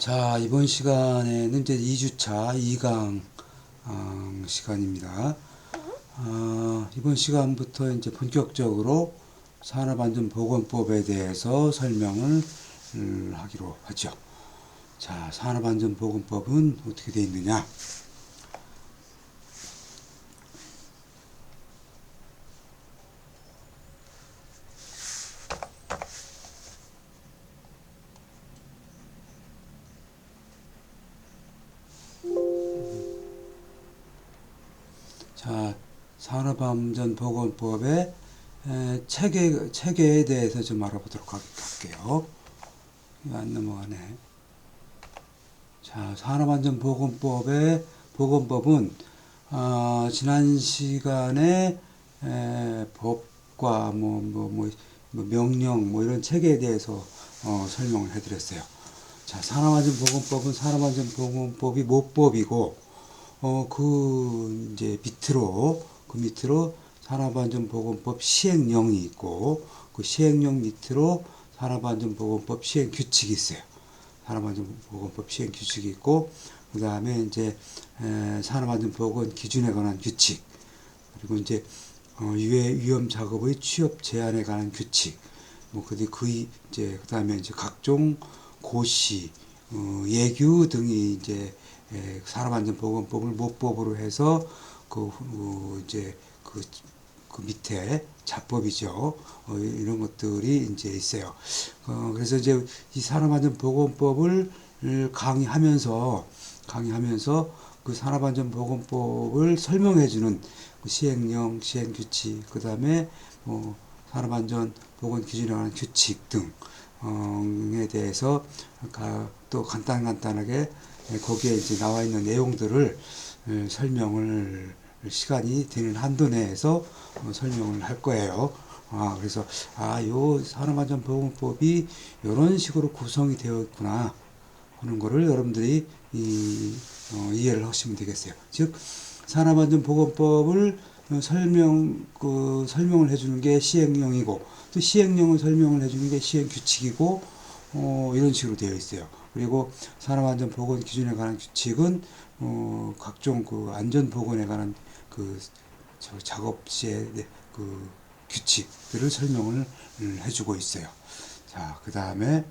자, 이번 시간에는 이제 2주차 2강 시간입니다. 이번 시간부터 이제 본격적으로 산업안전보건법에 대해서 설명을 하기로 하죠. 자, 산업안전보건법은 어떻게 되어 있느냐? 자, 산업안전보건법의 체계에 대해서 좀 알아보도록 할게요. 이거 안 넘어가네. 자, 산업안전보건법은 지난 시간에 법과 명령 이런 체계에 대해서 설명을 해드렸어요. 자, 산업안전보건법이 모법이고 그 밑으로 산업안전보건법 시행령이 있고 그 시행령 밑으로 산업안전보건법 시행규칙이 있어요. 산업안전보건법 시행규칙이 있고 그 다음에 이제 산업안전보건 기준에 관한 규칙, 그리고 이제 유해 위험 작업의 취업 제한에 관한 규칙, 그 다음에 이제 각종 고시, 예규 등이 이제 산업안전보건법을 모법으로 해서 그 밑에 자법이죠. 이런 것들이 이제 있어요. 그래서 이제 이 산업안전보건법을 강의하면서 그 산업안전보건법을 설명해주는 그 시행령, 시행규칙, 그 다음에 산업안전보건기준에 관한 규칙 등에 대해서 또 간단하게 거기에 이제 나와 있는 내용들을 설명을 시간이 되는 한도 내에서 설명을 할 거예요. 그래서 요 산업안전보건법이 이런 식으로 구성이 되어 있구나 하는 거를 여러분들이 이해를 하시면 되겠어요. 즉 산업안전보건법을 설명을 해주는 게 시행령이고 또 시행령을 설명을 해주는 게 시행규칙이고 이런 식으로 되어 있어요. 그리고 산업안전보건 기준에 관한 규칙은 각종 그 안전보건에 관한 그 작업 시의 그 규칙들을 설명을 해주고 있어요. 자, 그 다음에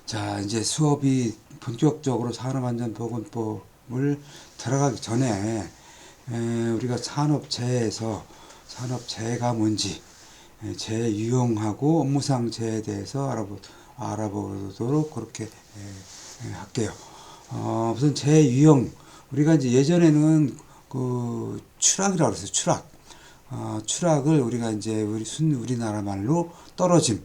자, 이제 수업이 본격적으로 산업안전보건법을 들어가기 전에 우리가 산업재해가 뭔지, 재해 유형하고 업무상 재해에 대해서 알아보도록 그렇게 할게요. 우선 재해 유형, 우리가 이제 예전에는 그 추락이라고 그랬어요. 추락을 우리가 이제 우리나라 말로 떨어짐,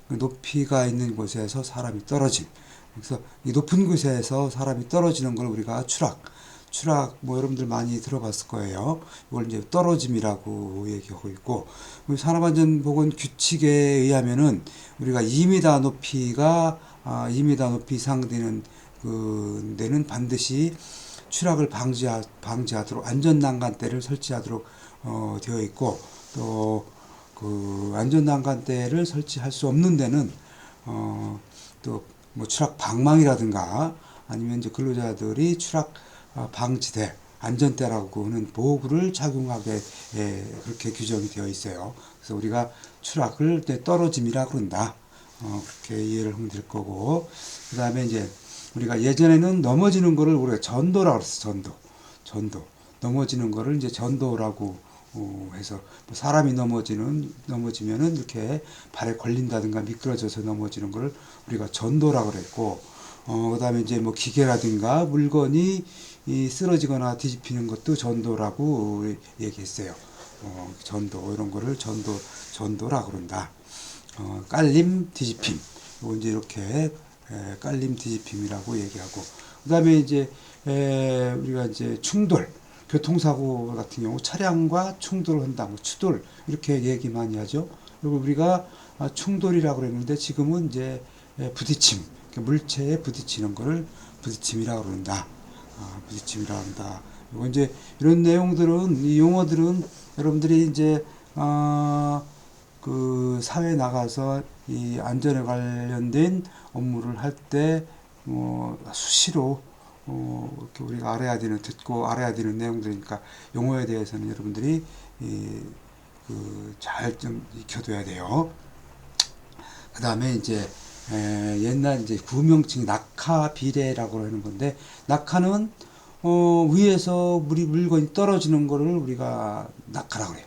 높이가 있는 곳에서 사람이 떨어짐. 그래서 이 높은 곳에서 사람이 떨어지는 걸 우리가 추락 여러분들 많이 들어봤을 거예요. 이걸 이제 떨어짐이라고 얘기하고 있고, 산업안전보건 규칙에 의하면은 우리가 2m 높이 이상 되는 그 데는 반드시 추락을 방지하도록 안전난간대를 설치하도록 되어 있고, 또 그 안전난간대를 설치할 수 없는 데는 또 뭐 추락 방망이라든가 아니면 이제 근로자들이 추락 방지대, 안전대라고 하는 보호구를 착용하게 그렇게 규정이 되어 있어요. 그래서 우리가 추락을 떨어짐이라 그런다. 그렇게 이해를 하면 될 거고, 그 다음에 이제 우리가 예전에는 넘어지는 거를 우리가 전도라고 그랬어. 전도. 넘어지는 거를 이제 전도라고 해서 사람이 넘어지면은 이렇게 발에 걸린다든가 미끄러져서 넘어지는 걸 우리가 전도라고 그랬고, 그다음에 이제 뭐 기계라든가 물건이 쓰러지거나 뒤집히는 것도 전도라고 얘기했어요. 전도 이런 거를 전도라고 그런다. 깔림 뒤집힘. 이거 이제 이렇게 깔림 뒤집힘이라고 얘기하고, 그다음에 이제 우리가 이제 교통사고 같은 경우 차량과 충돌을 한다, 추돌 이렇게 얘기 많이 하죠. 그리고 우리가 충돌이라고 그랬는데 지금은 이제 부딪힘, 물체에 부딪히는 거를 부딪힘이라고 그런다. 부딪힘이라고 한다. 그리고 이제 이런 내용들은 이 용어들은 여러분들이 이제 그 사회에 나가서 이 안전에 관련된 업무를 할 때 수시로 이렇게 우리가 알아야 되는 듣고 알아야 되는 내용들이니까 용어에 대해서는 여러분들이 잘 좀 익혀둬야 돼요. 그 다음에 이제 옛날 이제 구명칭 낙하 비례라고 하는 건데, 낙하는 위에서 물건이 떨어지는 거를 우리가 낙하라고 그래요.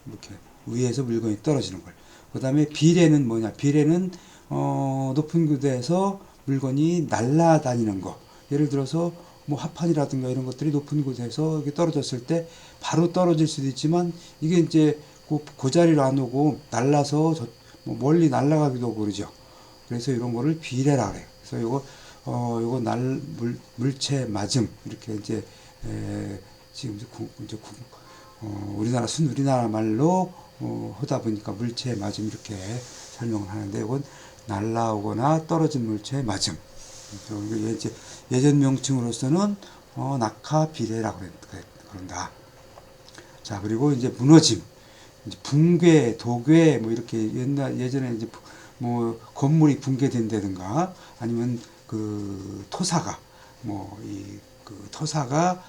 이렇게 위에서 물건이 떨어지는 걸. 그 다음에 비례는 뭐냐? 비례는 높은 곳에서 물건이 날아다니는 거. 예를 들어서 뭐 합판이라든가 이런 것들이 높은 곳에서 이렇게 떨어졌을 때 바로 떨어질 수도 있지만, 이게 이제 그 자리로 안 오고 날라서 뭐 멀리 날아가기도 하고 그러죠. 그래서 이런 거를 비례라 그래요. 그래서 요거 물체 맞음 이렇게 이제 지금 이제 우리나라 말로 하다 보니까 물체 맞음 이렇게 설명을 하는데, 이건 날라오거나 떨어진 물체 맞음. 예전 명칭으로서는 낙하 비례라고 그런다. 자, 그리고 이제 무너짐, 이제 붕괴, 도괴, 뭐 이렇게 예전에 이제 뭐 건물이 붕괴된다든가, 아니면 그 토사가 그 토사가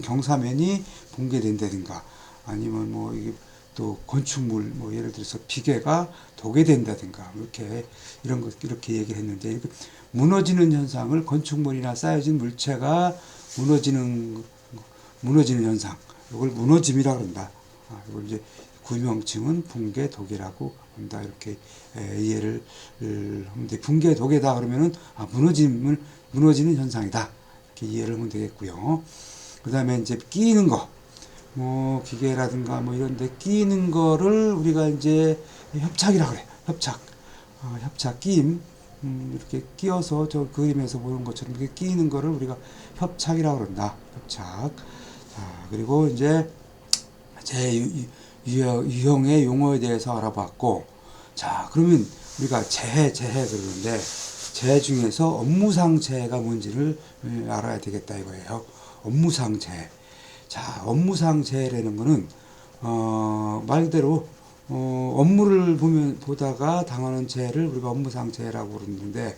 경사면이 붕괴된다든가, 아니면 뭐 이게 또 건축물 뭐 예를 들어서 비계가 도괴된다든가, 이렇게 이런 것 이렇게 얘기를 했는데, 무너지는 현상을 건축물이나 쌓여진 물체가 무너지는 현상, 이걸 무너짐이라 그런다. 이걸 이제 구명칭은 붕괴 도괴라고 한다. 이렇게 이해를 하면 돼. 붕괴 도괴다 그러면은 무너지는 현상이다. 이렇게 이해를 하면 되겠고요. 그 다음에 이제 끼는 거, 뭐 기계라든가 뭐 이런데 끼는 거를 우리가 이제 협착이라 그래. 협착 끼임. 이렇게 끼어서 저 그림에서 보는 것처럼 이렇게 끼는 거를 우리가 협착이라고 그런다. 협착. 자, 그리고 이제 유형의 용어에 대해서 알아봤고, 자, 그러면 우리가 재해 그러는데, 재해 중에서 업무상 재해가 뭔지를 알아야 되겠다 이거예요. 업무상 재해. 자, 업무상 재해라는 거는 말 그대로 업무를 보다가 당하는 재해를 우리가 업무상 재해라고 그러는데,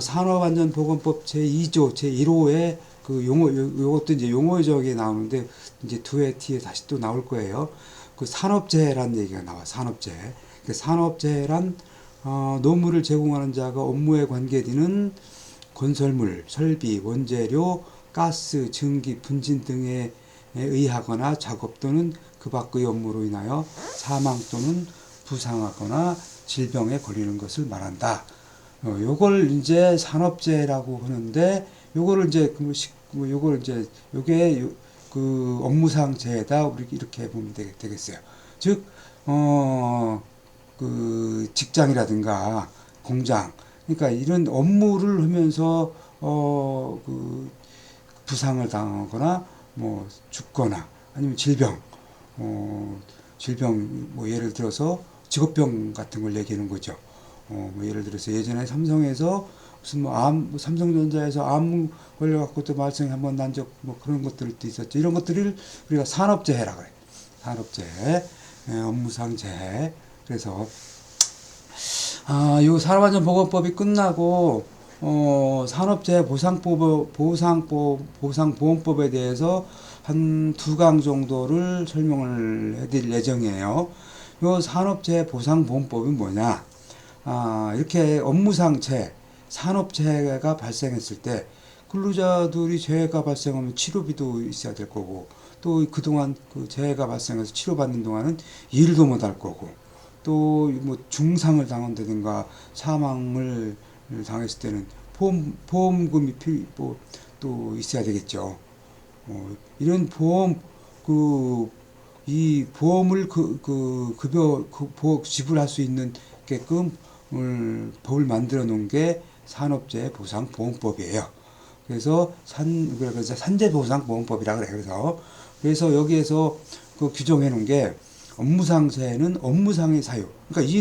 산업안전보건법 제2조 제1호에 그 요것도 이제 용어적이 나오는데, 이제 2회 뒤에 다시 또 나올 거예요. 그 산업재해란 얘기가 나와. 산업재해. 그 산업재해란 노무를 제공하는 자가 업무에 관계되는 건설물, 설비, 원재료, 가스, 증기, 분진 등에 의하거나 작업 또는 그 밖의 업무로 인하여 사망 또는 부상하거나 질병에 걸리는 것을 말한다. 요걸 이제 산업재해라고 하는데, 요거를 이제 요게 그 업무상 재해다. 우리 이렇게 보면 되겠어요. 즉, 그 직장이라든가 공장, 그러니까 이런 업무를 하면서 그 부상을 당하거나 뭐 죽거나, 아니면 질병 뭐 예를 들어서 직업병 같은 걸 얘기하는 거죠. 뭐 예를 들어서 예전에 삼성에서 무슨 삼성전자에서 암 걸려갖고 또 말썽이 한번 난 적 뭐 그런 것들도 있었죠. 이런 것들을 우리가 산업재해라 그래. 산업재해, 업무상 재해. 그래서 요 산업안전보건법이 끝나고 산업재해 보상보험법에 대해서 한 2강 정도를 설명을 해드릴 예정이에요. 요 산업재해 보상보험법이 뭐냐? 이렇게 업무상 재해, 산업재해가 발생했을 때 근로자들이 재해가 발생하면 치료비도 있어야 될 거고, 또 그동안 그 재해가 발생해서 치료받는 동안은 일도 못 할 거고, 또 뭐 중상을 당한다든가 사망을 당했을 때는 보험금이 또 있어야 되겠죠. 이런 이 보험을 지불할 수 있는 게끔 법을 만들어 놓은 게 산업재해 보상보험법이에요. 그래서 산재보상보험법이라 그래. 그래서 여기에서 그 규정해 놓은 게, 업무상 재해는 업무상의 사유. 그러니까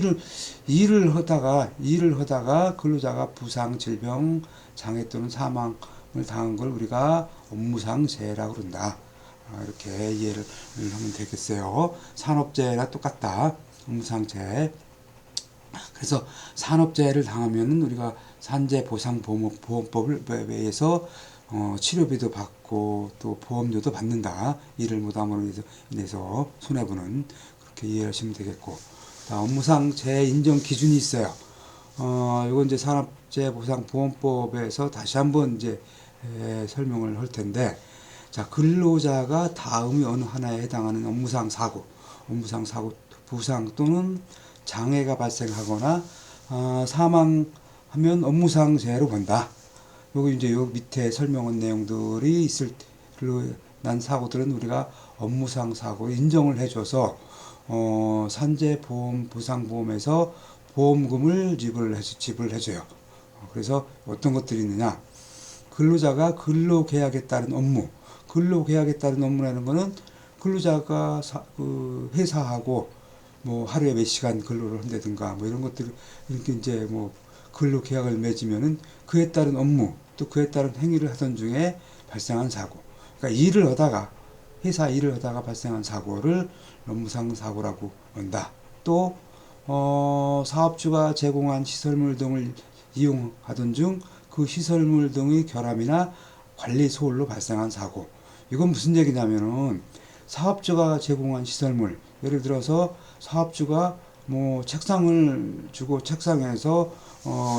일을 하다가 근로자가 부상, 질병, 장애 또는 사망을 당한 걸 우리가 업무상 재해라고 그런다. 이렇게 이해를 하면 되겠어요. 산업재해나 똑같다. 업무상재해. 그래서 산업재해를 당하면은 우리가 산재보상보험법을 의해서 치료비도 받고 또 보험료도 받는다. 일을 못함으로 인해서 손해보는, 그렇게 이해하시면 되겠고. 업무상 재해 인정 기준이 있어요. 이건 이제 산업재해보상보험법에서 다시 한번 이제 설명을 할 텐데, 자, 근로자가 다음의 어느 하나에 해당하는 업무상 사고 부상 또는 장애가 발생하거나 사망하면 업무상 재해로 본다. 여기 이제 요 밑에 설명한 내용들이 있을 난 사고들은 우리가 업무상 사고 인정을 해줘서 산재보험보상보험에서 보험금을 지불해줘요. 그래서 어떤 것들이 있느냐? 근로자가 근로계약에 따른 업무, 근로계약에 따른 업무라는 거는 근로자가 회사하고 뭐 하루에 몇 시간 근로를 한다든가 뭐 이런 것들, 이렇게 이제 뭐 근로계약을 맺으면은 그에 따른 업무 또 그에 따른 행위를 하던 중에 발생한 사고, 그러니까 일을 하다가 회사 일을 하다가 발생한 사고를 업무상 사고라고 한다. 또 사업주가 제공한 시설물 등을 이용하던 중 그 시설물 등의 결함이나 관리 소홀로 발생한 사고. 이건 무슨 얘기냐면은 사업주가 제공한 시설물, 예를 들어서 사업주가 뭐 책상을 주고 책상에서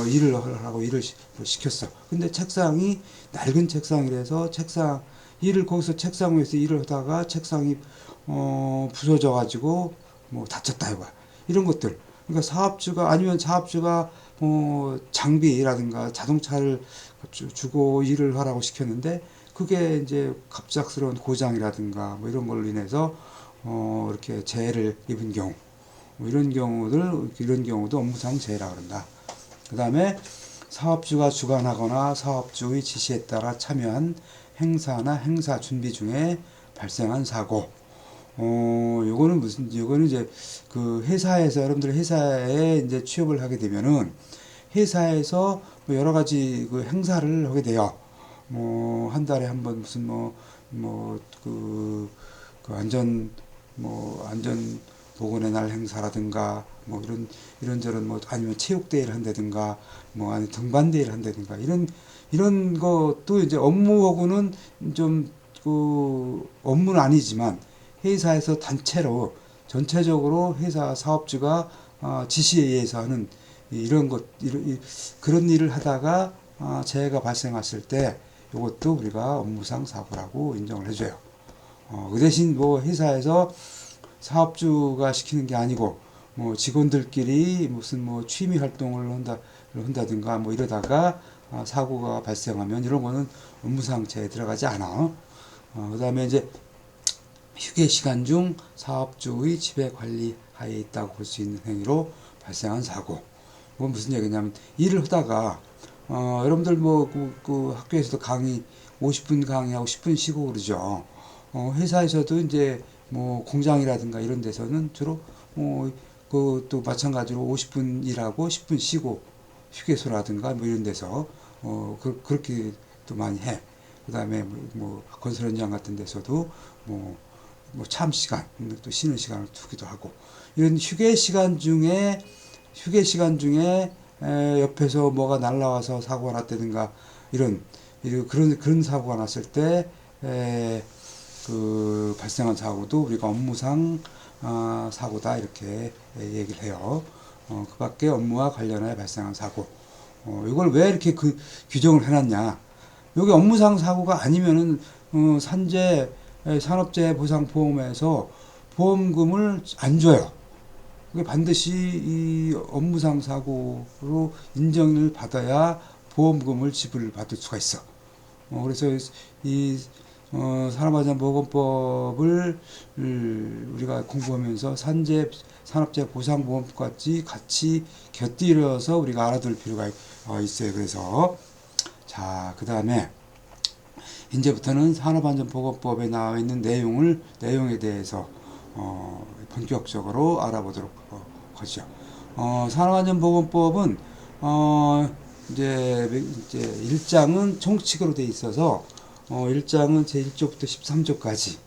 일을 하라고 일을 시켰어. 근데 책상이 낡은 책상이라서 일을 거기서 책상 위에서 일을 하다가 책상이 부서져 가지고 뭐 다쳤다 이거야. 이런 것들. 그러니까 사업주가 장비라든가 자동차를 주고 일을 하라고 시켰는데 그게 이제 갑작스러운 고장이라든가 뭐 이런 걸로 인해서 이렇게 재해를 입은 경우, 뭐 이런 경우도 업무상 재해라 그런다. 그 다음에 사업주가 주관하거나 사업주의 지시에 따라 참여한 행사나 행사 준비 중에 발생한 사고. 요거는 이제 그 회사에서, 여러분들 회사에 이제 취업을 하게 되면은 회사에서 뭐 여러 가지 그 행사를 하게 돼요. 뭐 한 달에 한 번 무슨 그 안전 보건의 날 행사라든가 뭐 이런저런 뭐 아니면 체육대회를 한다든가 뭐 아니 등반대회를 한다든가 이런 것도 이제 업무하고는 좀 그 업무는 아니지만 회사에서 단체로 전체적으로 회사 사업주가 지시에 의해서 하는 그런 일을 하다가 재해가 발생했을 때 이것도 우리가 업무상 사고라고 인정을 해줘요. 그 대신 뭐 회사에서 사업주가 시키는 게 아니고 뭐 직원들끼리 무슨 뭐 취미 활동을 한다든가 뭐 이러다가 사고가 발생하면 이런 거는 업무상 재해에 들어가지 않아. 그 다음에 이제 휴게 시간 중 사업주의 지배 관리 하에 있다고 볼 수 있는 행위로 발생한 사고. 그건 무슨 얘기냐면 일을 하다가 여러분들 뭐 그 학교에서도 강의 50분 강의하고 10분 쉬고 그러죠. 회사에서도 이제 뭐 공장이라든가 이런 데서는 주로 그또 마찬가지로 50분 일하고 10분 쉬고 휴게소라든가 뭐 이런 데서 그렇게 또 많이 해. 그다음에 뭐 건설 현장 같은 데서도 뭐 참 시간 또 쉬는 시간을 두기도 하고 이런 휴게 시간 중에 옆에서 뭐가 날라와서 사고가 났다든가 그런 사고가 났을 때 그 발생한 사고도 우리가 업무상 사고다 이렇게 얘기를 해요. 그 밖에 업무와 관련하여 발생한 사고. 이걸 왜 이렇게 규정을 해놨냐? 여기 업무상 사고가 아니면은 산업재해보상보험에서 보험금을 안 줘요. 그게 반드시 이 업무상 사고로 인정을 받아야 보험금을 지불받을 수가 있어. 그래서 이 산업안전보건법을 우리가 공부하면서 산업재해보상보험까지 같이 곁들여서 우리가 알아둘 필요가 있어요. 그래서 자, 그 다음에 이제부터는 산업안전보건법에 나와 있는 내용에 대해서 본격적으로 알아보도록 하죠. 산업안전보건법은 이제 1장은 총칙으로 되어 있어서 1장은 제1조부터 13조까지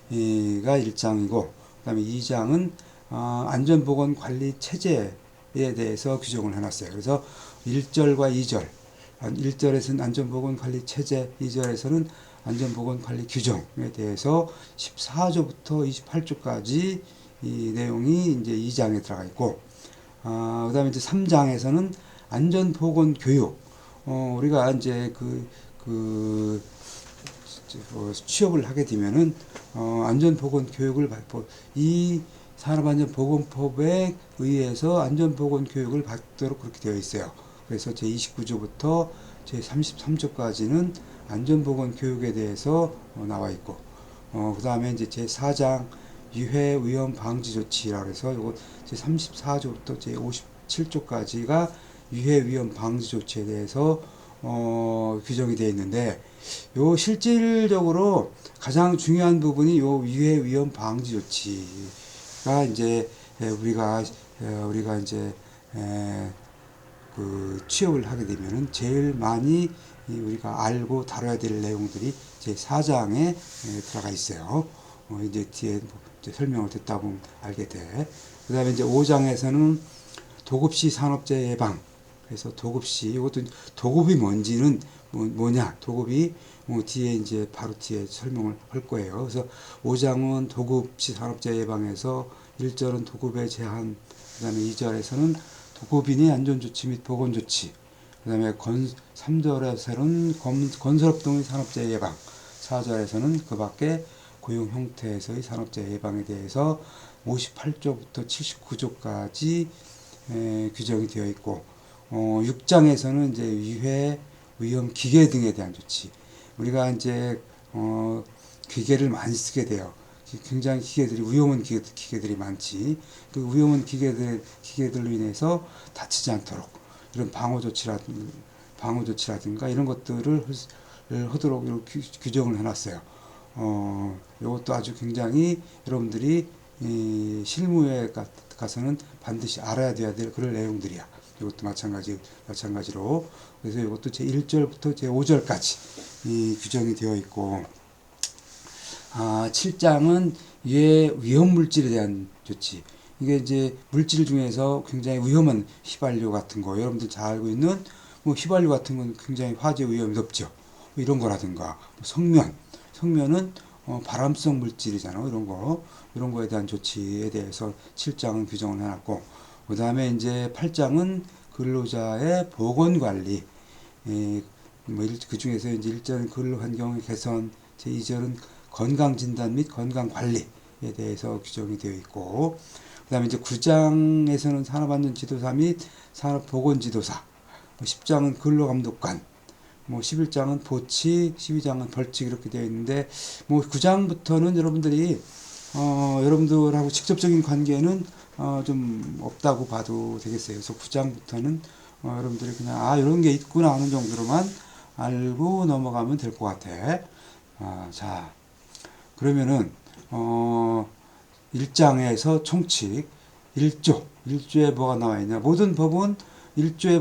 가 1장이고, 그 다음에 2장은 안전보건관리 체제에 대해서 규정을 해놨어요. 그래서 1절과 2절, 1절에서는 안전보건관리 체제, 2절에서는 안전보건관리 규정에 대해서 14조부터 28조까지 이 내용이 이제 2장에 들어가 있고, 그 다음에 이제 3장에서는 안전보건교육, 우리가 이제 취업을 하게 되면은 안전보건교육을 받고 이 산업안전보건법에 의해서 안전보건교육을 받도록 그렇게 되어 있어요. 그래서 제29조부터 제33조까지는 안전보건교육에 대해서 나와 있고, 그 다음에 이제 제4장 유해 위험 방지 조치라고 해서 요거 제34조부터 제57조까지가 유해 위험 방지 조치에 대해서 규정이 되어 있는데, 요 실질적으로 가장 중요한 부분이 요 유해 위험 방지 조치가 이제 우리가 이제 그 취업을 하게 되면은 제일 많이 우리가 알고 다뤄야 될 내용들이 제 4장에 들어가 있어요. 이제 뒤에 이제 설명을 듣다 보면 알게 돼. 그 다음에 이제 5장에서는 도급시 산업재해 예방. 그래서 도급시, 이것도 도급이 뭔지는 뭐냐, 도급이 뒤에 이제 바로 뒤에 설명을 할 거예요. 그래서 5장은 도급시 산업재해 예방에서 1절은 도급의 제한, 그 다음에 2절에서는 도급인의 안전조치 및 보건조치, 그 다음에 3절에서는 건설업 등의 산업재해 예방, 4절에서는 그 밖에 고용 형태에서의 산업재해 예방에 대해서 58조부터 79조까지 규정이 되어 있고, 6장에서는 이제 유해, 위험, 기계 등에 대한 조치. 우리가 이제 기계를 많이 쓰게 돼요. 굉장히 위험한 기계들이 많지. 그 위험한 기계들로 인해서 다치지 않도록 이런 방어 조치라든가 이런 것들을 하도록 규정을 해놨어요. 이것도 아주 굉장히 여러분들이 실무에 가서는 반드시 알아야 돼야 될 그런 내용들이야. 이것도 마찬가지로. 그래서 이것도 제1절부터 제5절까지 규정이 되어 있고, 7장은 위험 물질에 대한 조치. 이게 이제 물질 중에서 굉장히 위험한 휘발유 같은 거, 여러분들 잘 알고 있는 휘발유 같은 건 굉장히 화재 위험이 높죠. 이런 거라든가, 성면은 발암성 물질이잖아요. 이런 거에 대한 조치에 대해서 7장은 규정을 해놨고, 그 다음에 이제 8장은 근로자의 보건관리, 그 중에서 이제 1절은 근로환경의 개선, 제2절은 건강진단 및 건강관리에 대해서 규정이 되어 있고, 그 다음에 이제 9장에서는 산업안전지도사 및 산업보건지도사, 10장은 근로감독관, 11장은 보치, 12장은 벌칙 이렇게 되어 있는데, 9장부터는 여러분들하고 직접적인 관계는 좀 없다고 봐도 되겠어요. 그래서 9장부터는 여러분들이 그냥 이런 게 있구나 하는 정도로만 알고 넘어가면 될 것 같아. 자, 그러면은 1장에서 총칙 1조에 뭐가 나와 있냐? 모든 법은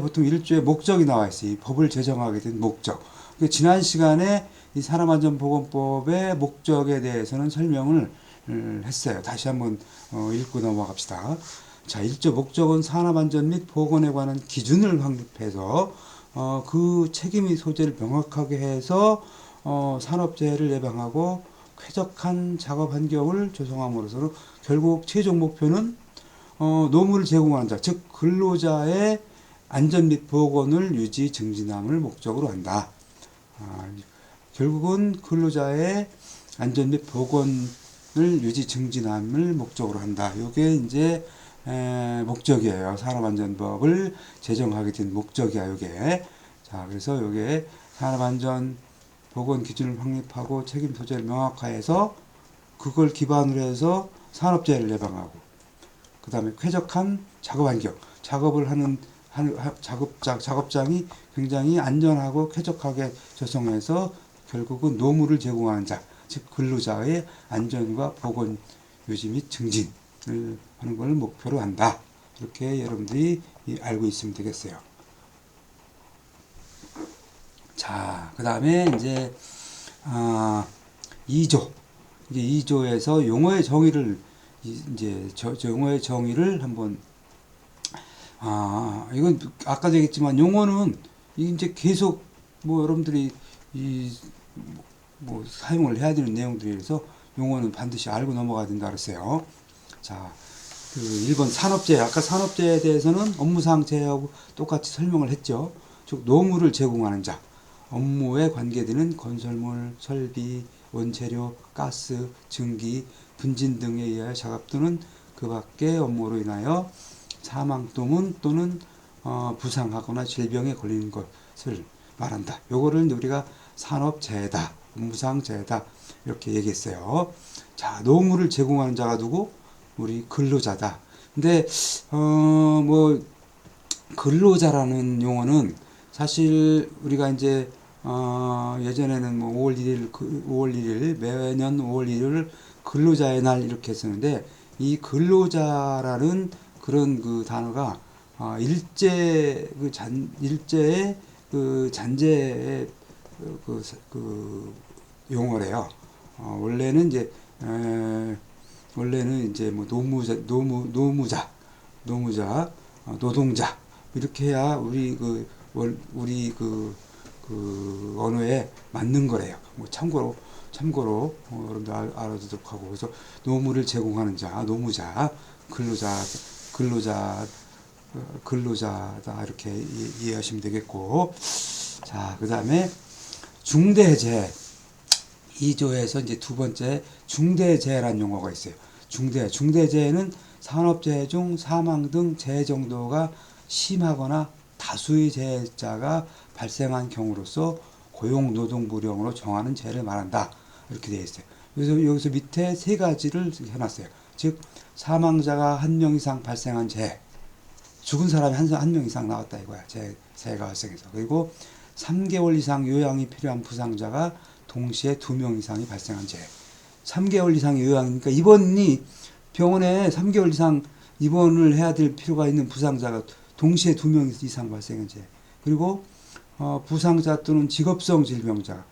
보통 1조에 목적이 나와 있어요. 이 법을 제정하게 된 목적. 지난 시간에 이 산업안전보건법의 목적에 대해서는 설명을 했어요. 다시 한번 읽고 넘어갑시다. 자, 1조 목적은 산업안전 및 보건에 관한 기준을 확립해서 그 책임의 소재를 명확하게 해서 산업재해를 예방하고 쾌적한 작업 환경을 조성함으로써 결국 최종 목표는 노무를 제공하는 자, 즉 근로자의 안전 및 보건을 유지 증진함을 목적으로 한다. 결국은 근로자의 안전 및 보건을 유지 증진함을 목적으로 한다. 이게 이제 목적이에요. 산업안전법을 제정하게 된 목적이야, 이게. 자, 그래서 이게 산업안전 보건 기준을 확립하고 책임 소재를 명확화해서 그걸 기반으로 해서 산업재해를 예방하고, 그 다음에 쾌적한 작업 환경, 작업을 하는 작업장이 굉장히 안전하고 쾌적하게 조성해서 결국은 노무를 제공하는 자, 즉 근로자의 안전과 보건 유지 및 증진을 하는 걸 목표로 한다. 이렇게 여러분들이 알고 있으면 되겠어요. 자, 그 다음에 이제 2조 이제 2조에서 용어의 정의를 이제 용어의 정의를 한번 이건 아까도 얘기했지만 용어는 이제 계속 뭐 여러분들이 이 뭐 사용을 해야 되는 내용들이라서 용어는 반드시 알고 넘어가야 된다 그랬어요. 자, 그 1번 산업재해. 아까 산업재해에 대해서는 업무상 재해하고 똑같이 설명을 했죠. 즉 노무를 제공하는 자, 업무에 관계되는 건설물, 설비, 원재료, 가스, 증기, 분진 등에 의하여 작업 또는 그 밖의 업무로 인하여 사망 또는 부상하거나 질병에 걸리는 것을 말한다. 요거를 우리가 산업재해다, 업무상 재해다 이렇게 얘기했어요. 자, 노무를 제공하는 자가 누구? 우리 근로자다. 근데 뭐 근로자라는 용어는 사실 우리가 이제 예전에는 뭐 5월 1일 5월 1일 매년 5월 1일을 근로자의 날 이렇게 했었는데 이 근로자라는 그런 그 단어가 일제의 그 잔재의 그 용어래요. 원래는 이제 뭐 노무자, 노동자 이렇게 해야 우리 그 언어에 맞는 거래요. 뭐 참고로 여러분들 알아두도록 하고 그래서 노무를 제공하는 자, 노무자, 근로자 근로자다 이렇게 이해하시면 되겠고 자 그다음에 중대재해 2조에서 이제 두 번째 중대재해라는 용어가 있어요. 중대재해는 산업재해 중 사망 등 재해 정도가 심하거나 다수의 재해자가 발생한 경우로서 고용노동부령으로 정하는 재해를 말한다. 이렇게 되어 있어요. 그래서 여기서 밑에 세 가지를 해놨어요. 즉 사망자가 한 명 이상 발생한 재해, 죽은 사람이 한 명 이상 나왔다 이거야. 재해가 발생해서. 그리고 3개월 이상 요양이 필요한 부상자가 동시에 2명 이상이 발생한 재해. 3개월 이상의 요양이니까 입원이 병원에 3개월 이상 입원을 해야 될 필요가 있는 부상자가 동시에 2명 이상 발생한 재해. 그리고 부상자 또는 직업성 질병자가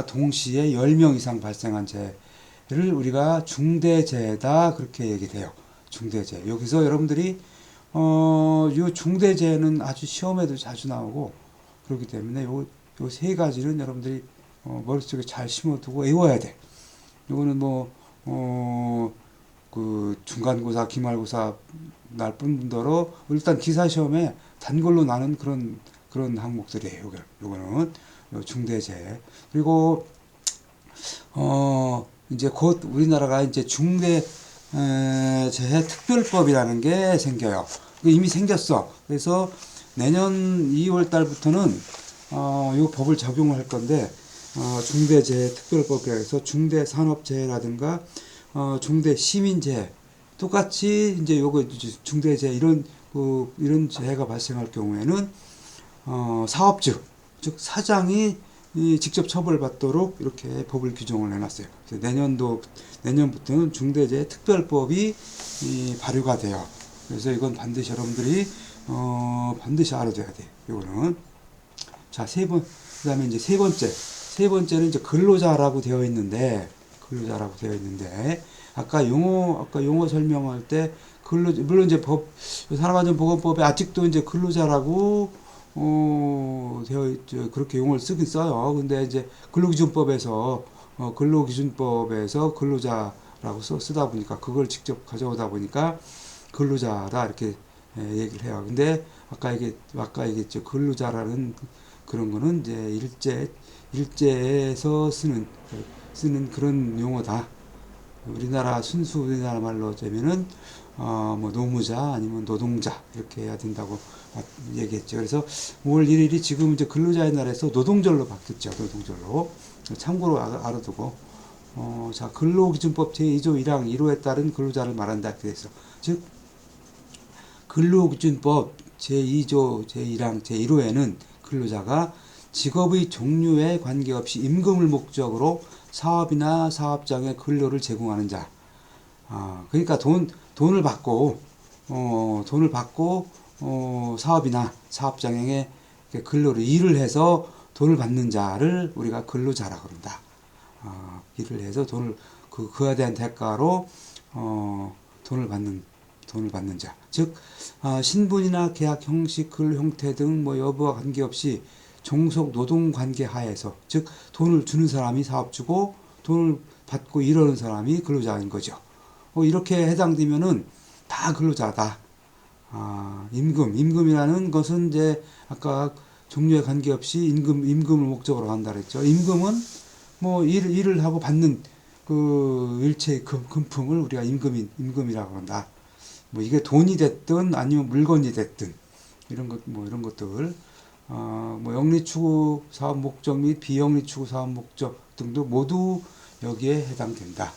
동시에 10명 이상 발생한 재해를 우리가 중대재해다 그렇게 얘기돼요. 중대재해. 여기서 여러분들이 요 중대재해는 아주 시험에도 자주 나오고 그렇기 때문에 요 세 가지는 여러분들이 머릿속에 잘 심어두고 외워야 돼. 요거는 그 중간고사, 기말고사 날 뿐더러 일단 기사 시험에 단골로 나는 그런 항목들이에요. 요거는 중대재해. 그리고 이제 곧 우리나라가 이제 중대재해 특별법이라는 게 생겨요. 이미 생겼어. 그래서 내년 2월 달부터는 이 법을 적용을 할 건데 중대재해 특별법이라 해서 중대산업재해라든가 중대시민재해 똑같이 이제 요거 중대재해 이런 재해가 발생할 경우에는 사업주 즉 사장이 직접 처벌받도록 이렇게 법을 규정을 해놨어요. 그래서 내년부터는 중대재해 특별법이 발효가 돼요. 그래서 이건 반드시 여러분들이 반드시 알아둬야 돼. 이거는 자, 그다음에 이제 세 번째는 이제 근로자라고 되어 있는데 아까 용어 설명할 때 물론 이제 산업안전보건법에 아직도 이제 근로자라고 되어 있죠. 그렇게 용어를 쓰긴 써요. 근데 이제 근로기준법에서 근로자라고 쓰다 보니까 그걸 직접 가져오다 보니까 근로자다 이렇게 얘기를 해요. 근데 아까 얘기했죠. 근로자라는 그런 거는 이제 일제에서 쓰는 그런 용어다. 순수 우리나라 말로 하자면은 뭐 노무자 아니면 노동자 이렇게 해야 된다고 얘기했죠. 그래서 5월 1일이 지금 이제 근로자의 날에서 노동절로 바뀌었죠. 노동절로. 참고로 알아두고 자 근로기준법 제2조 1항 1호에 따른 근로자를 말한다 이렇게 돼서 즉 근로기준법 제2조 제1항 제1호에는 근로자가 직업의 종류에 관계없이 임금을 목적으로 사업이나 사업장에 근로를 제공하는 자. 그러니까 돈을 받고 사업이나 사업장에 근로를 일을 해서 돈을 받는 자를 우리가 근로자라 그런다. 일을 해서 그에 대한 대가로 돈을 받는 자. 즉 신분이나 계약 형식, 근로 형태 등 뭐 여부와 관계없이 종속 노동 관계 하에서, 즉 돈을 주는 사람이 사업주고 돈을 받고 일하는 사람이 근로자인 거죠. 이렇게 해당되면은 다 근로자다. 임금이라는 것은 이제 아까 종류에 관계없이 임금을 목적으로 한다 그랬죠. 임금은 뭐 일을 하고 받는 그 일체의 금품을 우리가 임금이라고 한다. 뭐 이게 돈이 됐든 아니면 물건이 됐든 이런 것들, 뭐 영리 추구 사업 목적 및 비영리 추구 사업 목적 등도 모두 여기에 해당된다.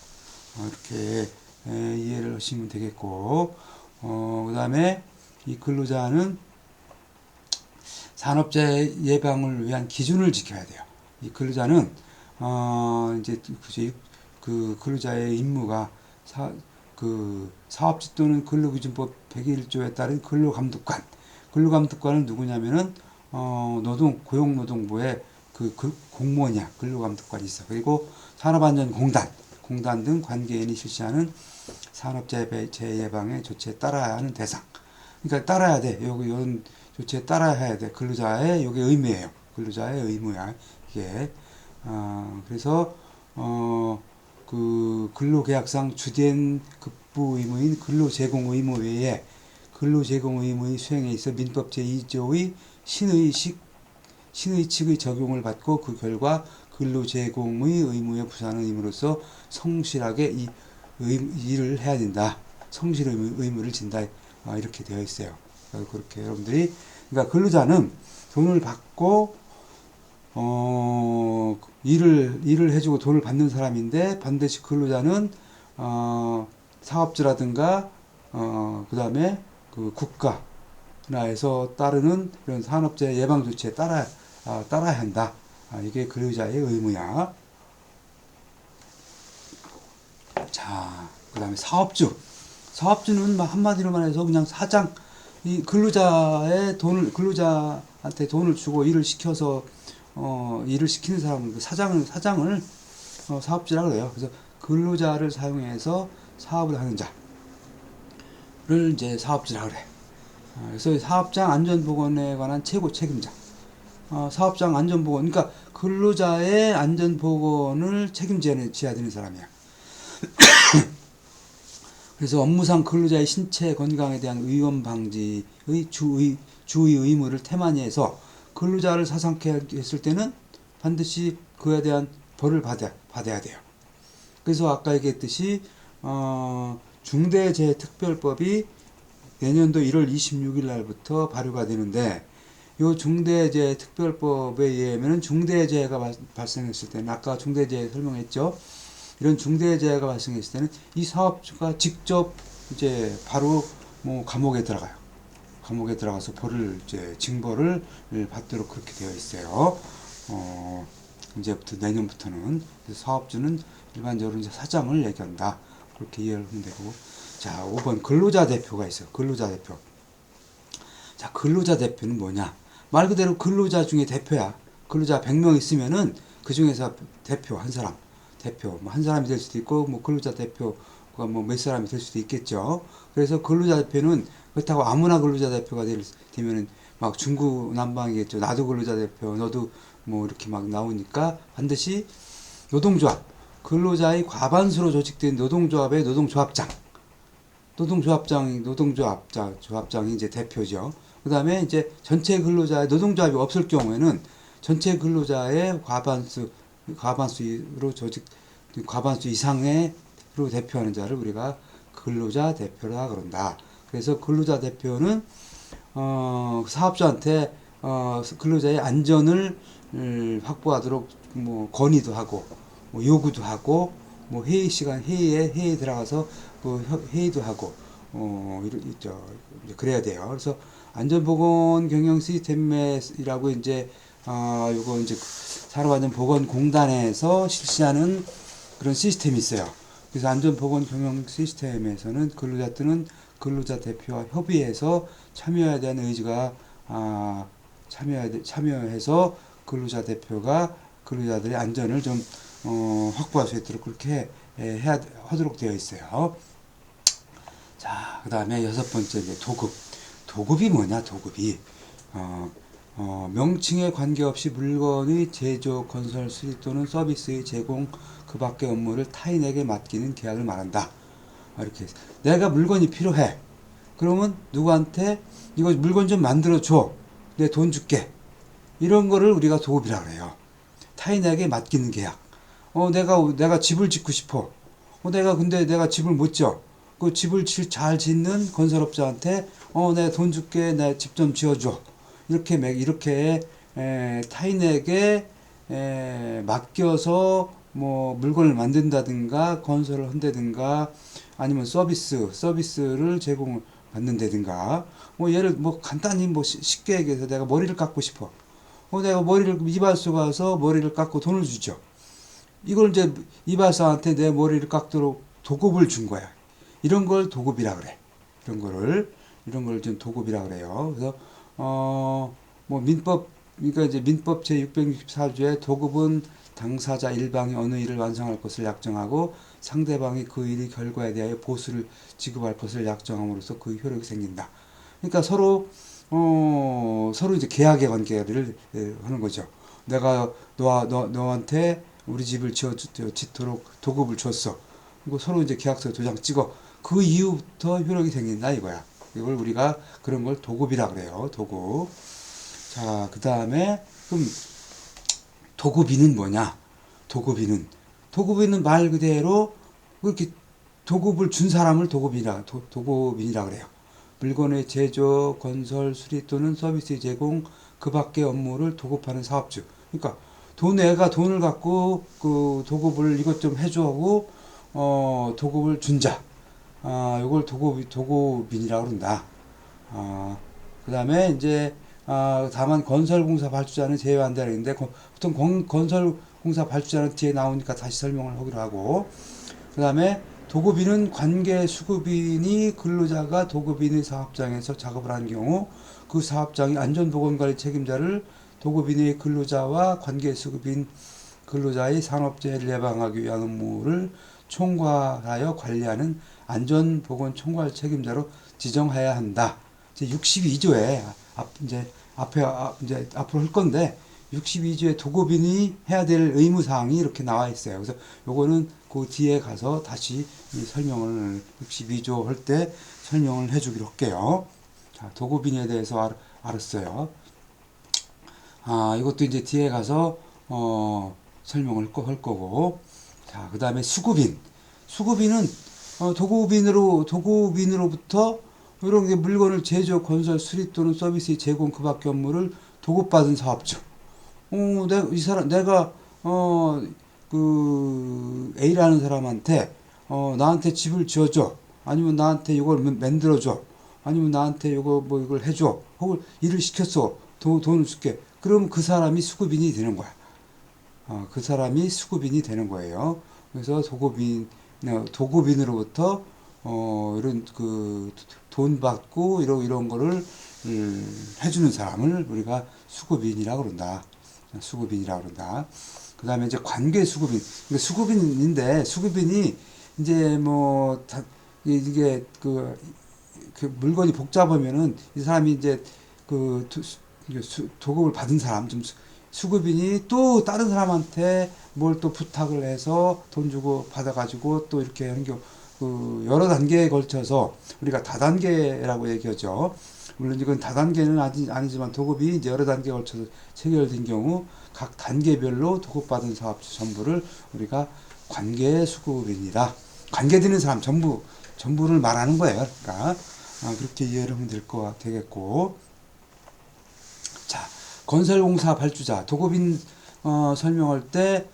이렇게 이해를 하시면 되겠고, 그 다음에 이 근로자는 산업재해 예방을 위한 기준을 지켜야 돼요. 이 근로자는 이제 그 근로자의 임무가 사업주 또는 근로기준법 101조에 따른 근로감독관은 누구냐면은 고용노동부의 그 공무원이야. 근로감독관이 있어. 그리고 산업안전공단 등 관계인이 실시하는 산업재해 예방의 조치에 따라야 하는 대상. 그러니까 따라야 돼. 이런 조치에 따라야 돼. 근로자의 이게 의무예요. 근로자의 의무야. 이게 그래서 그 근로계약상 주된 급부 의무인 근로제공 의무 외에 근로제공 의무의 수행에 있어 민법 제2조의 신의 측의 적용을 받고 그 결과 근로제공의 의무에 부사하는 의무로서 성실하게 이 일을 해야 된다. 성실 의무를 진다. 이렇게 되어 있어요. 그렇게 여러분들이, 그러니까 근로자는 돈을 받고 일을 해주고 돈을 받는 사람인데, 반드시 근로자는 사업주라든가 그 다음에 그 국가에서 따르는 이런 산업재해 예방 조치에 따라야 한다. 이게 근로자의 의무야. 자, 그 다음에 사업주는 한마디로 말해서 그냥 사장, 이 근로자한테 돈을 주고 일을 시켜서 일을 시키는 사람을 사장을 사업주라고 그래요. 그래서 근로자를 사용해서 사업을 하는 자를 이제 사업주라고 그래. 그래서 사업장 안전보건에 관한 최고 책임자. 사업장 안전보건, 그러니까 근로자의 안전보건을 책임져야 되는 사람이야. 그래서 업무상 근로자의 신체 건강에 대한 위험 방지의 주의 의무를 태만히 해서 근로자를 사상케 했을 때는 반드시 그에 대한 벌을 받아야 돼요. 그래서 아까 얘기했듯이 중대재해특별법이 내년도 1월 26일 날부터 발효가 되는데, 이 중대재해특별법에 의하면 중대재해가 발생했을 때는, 아까 중대재해 설명했죠. 이런 중대재해가 발생했을 때는 이 사업주가 직접 이제 바로 뭐 감옥에 들어가서 징벌을 받도록 그렇게 되어 있어요. 이제부터 내년부터는. 사업주는 일반적으로 이제 사장을 얘기한다. 그렇게 이해를 하면 되고. 자, 5번 근로자 대표가 있어요. 근로자 대표. 자, 근로자 대표는 뭐냐? 말 그대로 근로자 중에 대표야. 근로자 100명 있으면은 그 중에서 대표 한 사람. 뭐 한 사람이 될 수도 있고, 뭐 근로자 대표가 뭐 몇 사람이 될 수도 있겠죠. 그래서 근로자 대표는 그렇다고 아무나 근로자 대표가 되면은 막 중구난방이겠죠. 나도 근로자 대표, 너도 뭐 이렇게 막 나오니까 반드시 노동조합, 근로자의 과반수로 조직된 노동조합의 조합장이 이제 대표죠. 그 다음에 이제 전체 근로자의 노동조합이 없을 경우에는 전체 근로자의 과반수로 과반수 이상으로 대표하는 자를 우리가 근로자 대표라 그런다. 그래서 근로자 대표는 사업주한테 근로자의 안전을 확보하도록 뭐 건의도 하고, 뭐 요구도 하고, 뭐 회의에 들어가서 회의도 하고, 그래야 돼요. 그래서 안전보건 경영 시스템이라고 이제 요거 이제 산업안전보건공단에서 실시하는 그런 시스템이 있어요. 그래서 안전보건 경영 시스템에서는 근로자들은 근로자 대표와 협의해서 참여해야 되는 의지가 참여해서 근로자 대표가 근로자들의 안전을 좀 확보할 수 있도록 그렇게 하도록 되어 있어요. 자, 그 다음에 여섯 번째 이제 도급. 도급이 뭐냐? 도급이 명칭에 관계없이 물건의 제조, 건설, 수리 또는 서비스의 제공 그 밖의 업무를 타인에게 맡기는 계약을 말한다. 이렇게 내가 물건이 필요해. 그러면 누구한테 이거 물건 좀 만들어 줘. 내 돈 줄게. 이런 거를 우리가 도급이라 그래요. 타인에게 맡기는 계약. 내가 집을 짓고 싶어. 근데 내가 집을 못 지어. 그 집을 잘 짓는 건설업자한테 내가 돈 줄게. 내 집 좀 지어줘. 이렇게 타인에게 맡겨서 뭐 물건을 만든다든가 건설을 한다든가 아니면 서비스를 제공을 받는다든가 예를 간단히 쉽게 얘기해서 내가 머리를 깎고 싶어. 내가 머리를 이발소 가서 머리를 깎고 돈을 주죠. 이걸 이제 이발사한테 내 머리를 깎도록 도급을 준 거야. 이런 걸 도급이라 그래. 이런 걸 좀 도급이라 그래요. 그래서 그러니까 이제 민법 제664조에 도급은 당사자 일방이 어느 일을 완성할 것을 약정하고 상대방이 그 일의 결과에 대하여 보수를 지급할 것을 약정함으로써 그 효력이 생긴다. 그러니까 서로 이제 계약의 관계를 하는 거죠. 내가 너한테 우리 집을 짓도록 도급을 줬어. 그리고 서로 이제 계약서 도장 찍어. 그 이후부터 효력이 생긴다 이거야. 이걸 우리가 그런 걸 도급이라 그래요. 도급. 자, 그 다음에 그럼 도급인은 뭐냐? 도급인은 말 그대로 그렇게 도급을 준 사람을 도급인이라 그래요. 물건의 제조, 건설, 수리 또는 서비스 제공 그 밖의 업무를 도급하는 사업주. 그러니까 내가 돈을 갖고 그 도급을 이것 좀 해줘 하고 도급을 준 자. 이걸 도급인이라고 그런다. 그 다음에 이제 다만 건설공사 발주자는 제외한다 그랬는데 보통 건설공사 발주자는 뒤에 나오니까 다시 설명을 하기로 하고 그 다음에 도급인은 관계 수급인이 근로자가 도급인의 사업장에서 작업을 하는 경우 그 사업장의 안전보건관리 책임자를 도급인의 근로자와 관계 수급인 근로자의 산업재해를 예방하기 위한 업무를 총괄하여 관리하는 안전보건 총괄 책임자로 지정해야 한다. 이제 62조에 이제 앞으로 할 건데 62조에 도급인이 해야 될 의무 사항이 이렇게 나와 있어요. 그래서 요거는 그 뒤에 가서 다시 설명을 62조 할 때 설명을 해주기로 할게요. 자, 도급인에 대해서 알았어요. 이것도 이제 뒤에 가서 설명을 할 거고. 자, 그 다음에 수급인은 도급인으로부터 이런 게 물건을 제조, 건설, 수리 또는 서비스 제공 그 밖의 업무를 도급받은 사업주. 내가 그 A라는 사람한테 나한테 집을 지어줘. 아니면 나한테 이걸 만들어줘. 아니면 나한테 이걸 해줘. 혹은 일을 시켰어. 돈을 줄게. 그럼 그 사람이 수급인이 되는 거야. 그 사람이 수급인이 되는 거예요. 그래서 도급인으로부터 이런 그 돈 받고 이런 거를 해주는 사람을 우리가 수급인이라고 그런다. 그 다음에 이제 관계 수급인. 그러니까 수급인이 이제 이게 그 물건이 복잡하면은 이 사람이 이제 도급을 받은 사람, 수급인이 또 다른 사람한테 뭘 또 부탁을 해서 돈 주고 받아가지고 또 이렇게 하는 경우, 여러 단계에 걸쳐서 우리가 다단계라고 얘기하죠. 물론 이건 다단계는 아니지만 도급이 이제 여러 단계에 걸쳐서 체결된 경우 각 단계별로 도급받은 사업주 전부를 우리가 관계 수급인이다. 관계되는 사람 전부를 말하는 거예요. 그러니까 그렇게 이해를 하면 되겠고. 자, 건설공사 발주자 도급인 설명할 때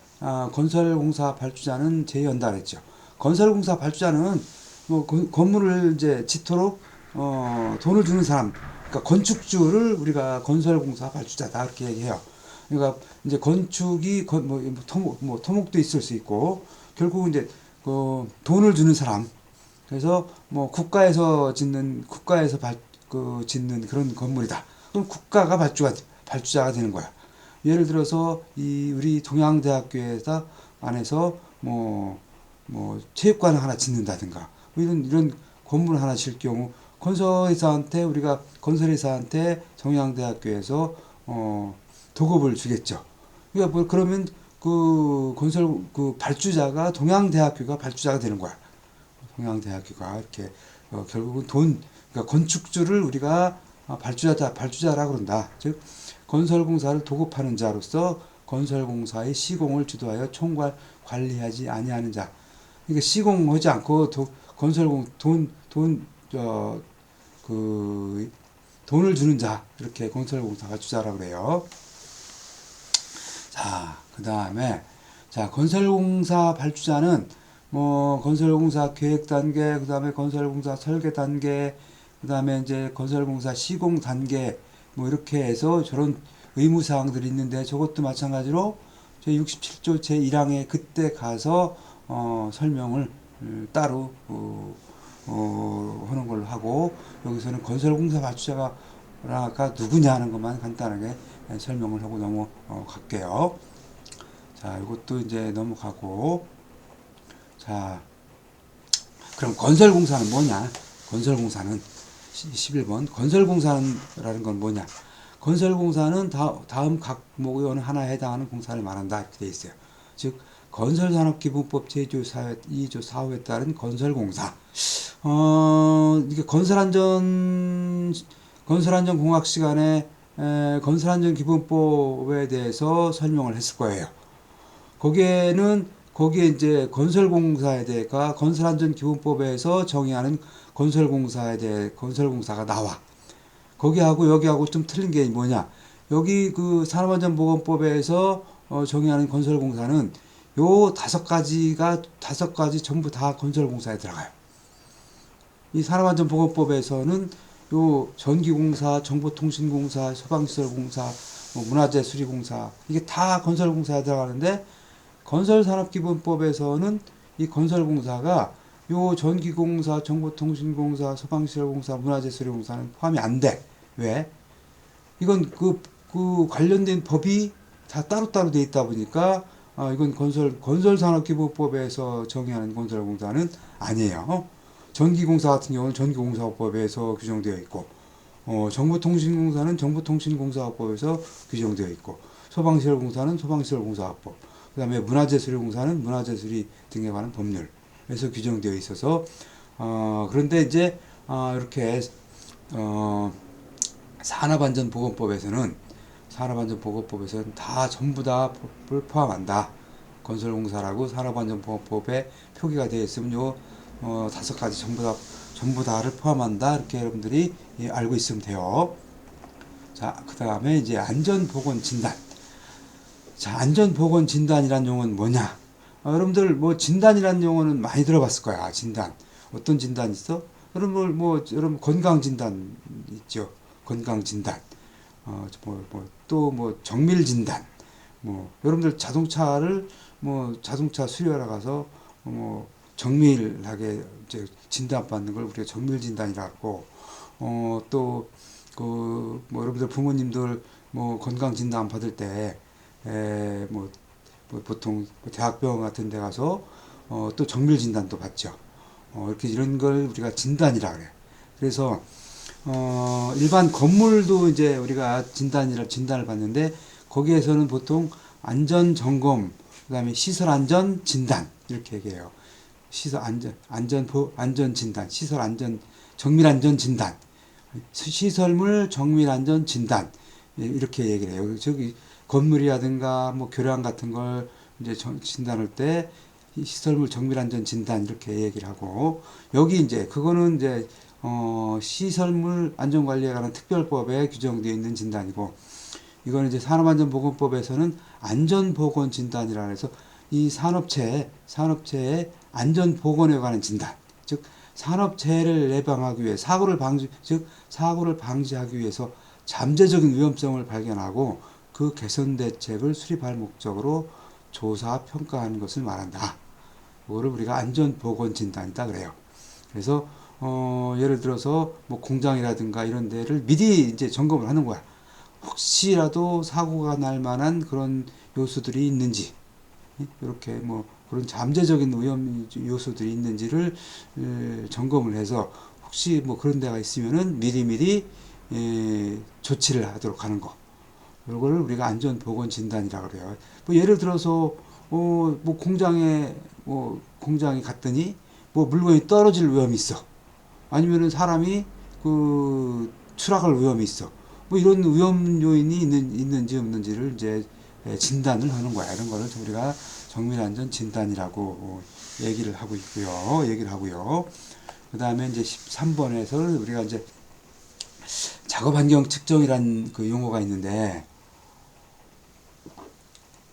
건설공사 발주자는 제외한다 그랬죠. 건설공사 발주자는 건물을 이제 짓도록 돈을 주는 사람, 그러니까 건축주를 우리가 건설공사 발주자다 이렇게 얘기해요. 그러니까 이제 건축이 토목도 있을 수 있고 결국 이제 돈을 주는 사람. 그래서 국가에서 짓는 그런 건물이다. 그럼 국가가 발주자가 되는 거야. 예를 들어서 이 우리 동양대학교에서 안에서 체육관 하나 짓는다든가 이런 건물 하나 질 경우 우리가 건설회사한테 동양대학교에서 도급을 주겠죠. 그러니까 그러면 발주자가 동양대학교가 발주자가 되는 거야. 동양대학교가 이렇게 결국은 그러니까 건축주를 우리가 발주자라고 그런다. 즉 건설공사를 도급하는 자로서 건설공사의 시공을 주도하여 관리하지 아니하는 자. 그러니까 시공하지 않고 돈을 주는 자, 이렇게 건설공사가 주자라고 그래요. 자, 그 다음에 건설공사 발주자는 건설공사 계획 단계, 그 다음에 건설공사 설계 단계, 그 다음에 이제 건설공사 시공 단계, 이렇게 해서 저런 의무사항들이 있는데, 저것도 마찬가지로 제67조 제1항에 그때 가서 설명을 따로 하는 걸로 하고, 여기서는 건설공사 발주자가 누구냐 하는 것만 간단하게 설명을 하고 넘어갈게요. 자, 이것도 이제 넘어가고, 자, 그럼 건설공사는 뭐냐? 건설공사는 11번 건설공사라는 건 뭐냐? 건설공사는 다음 각목의 하나에 해당하는 공사를 말한다, 이렇게 되어 있어요. 즉 건설산업기본법 제2조 4호에 따른 건설공사. 이게 건설안전공학 시간에 건설안전기본법에 대해서 설명을 했을 거예요. 거기에 이제 건설공사에 대해가 건설안전기본법에서 정의하는 건설공사가 나와. 거기하고 여기하고 좀 틀린 게 뭐냐? 여기 산업안전보건법에서 정의하는 건설공사는 요 다섯 가지 전부 다 건설공사에 들어가요. 이 산업안전보건법에서는 요 전기공사, 정보통신공사, 소방시설공사, 문화재수리공사, 이게 다 건설공사에 들어가는데, 건설산업기본법에서는 이 건설공사가 요 전기공사, 정보통신공사, 소방시설공사, 문화재수리공사는 포함이 안 돼. 왜? 이건 관련된 법이 다 따로따로 돼 있다 보니까 이건 건설산업기본법에서 정의하는 건설공사는 아니에요. 전기공사 같은 경우는 전기공사법에서 규정되어 있고, 정보통신공사는 정보통신공사법에서 규정되어 있고, 소방시설공사는 소방시설공사법, 그 다음에 문화재수리공사는 문화재수리 등에 관한 법률에서 규정되어 있어서, 그런데 이제 이렇게 산업안전보건법에서는 전부 다 법을 포함한다. 건설공사라고 산업안전보건법에 표기가 되어 있으면 요 다섯 가지 전부 다를 포함한다. 이렇게 여러분들이 알고 있으면 돼요. 자, 그 다음에 이제 안전보건진단. 자, 안전보건진단이란 용어는 뭐냐? 여러분들 진단이란 용어는 많이 들어봤을 거야. 진단. 어떤 진단 있어? 여러분 건강진단 있죠. 건강진단. 또 정밀진단. 여러분들 자동차 수리하러 가서 정밀하게 이제 진단받는 걸 우리가 정밀진단이라고. 여러분들 부모님들 건강진단 받을 때 보통 대학병원 같은 데 가서 또 정밀진단도 받죠. 이런 걸 우리가 진단이라 그래. 그래서 일반 건물도 이제 우리가 진단을 받는데, 거기에서는 보통 안전점검, 그 다음에 시설안전 진단, 이렇게 얘기해요. 안전 진단, 정밀안전 진단, 시설물 정밀안전 진단, 이렇게 얘기를 해요. 저기 건물이라든가 교량 같은 걸 이제 진단할 때 시설물 정밀안전 진단, 이렇게 얘기를 하고, 여기 이제 그거는 이제 시설물 안전관리에 관한 특별법에 규정되어 있는 진단이고, 이거는 이제 산업안전보건법에서는 안전보건진단이라 해서 이 산업체의 안전보건에 관한 진단, 즉 산업재해를 예방하기 위해 사고를 방지하기 위해서 잠재적인 위험성을 발견하고 그 개선 대책을 수립할 목적으로 조사 평가하는 것을 말한다. 그거를 우리가 안전보건진단이다 그래요. 그래서 예를 들어서 공장이라든가 이런 데를 미리 이제 점검을 하는 거야. 혹시라도 사고가 날 만한 그런 요소들이 있는지, 이렇게 뭐 그런 잠재적인 위험 요소들이 있는지를 점검을 해서 혹시 뭐 그런 데가 있으면은 미리미리 조치를 하도록 하는 거. 이거를 우리가 안전보건진단이라고 그래요. 뭐 예를 들어서 뭐 공장에 갔더니 뭐 물건이 떨어질 위험이 있어. 아니면은 사람이 그 추락할 위험이 있어. 뭐 이런 위험 요인이 있는지 없는지를 이제 진단을 하는 거야. 이런 거를 우리가 정밀안전 진단이라고 얘기를 하고 있고요. 얘기를 하고요. 그 다음에 이제 13번에서 우리가 이제 작업 환경 측정이란 그 용어가 있는데,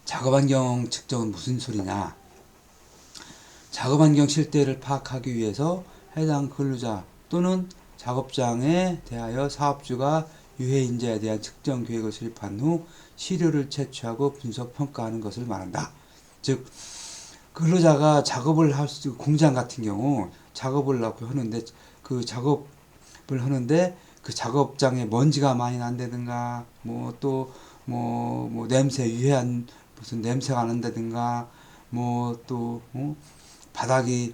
작업 환경 측정은 무슨 소리냐? 작업 환경 실태를 파악하기 위해서 해당 근로자 또는 작업장에 대하여 사업주가 유해 인자에 대한 측정 계획을 수립한 후 시료를 채취하고 분석 평가하는 것을 말한다. 즉 근로자가 작업을 할 수, 공장 같은 경우 작업을 하는데 그 작업을 하는데 그 작업장에 먼지가 많이 난다든가 뭐 또 뭐 냄새 유해한 무슨 냄새가 난다든가 뭐 또 바닥이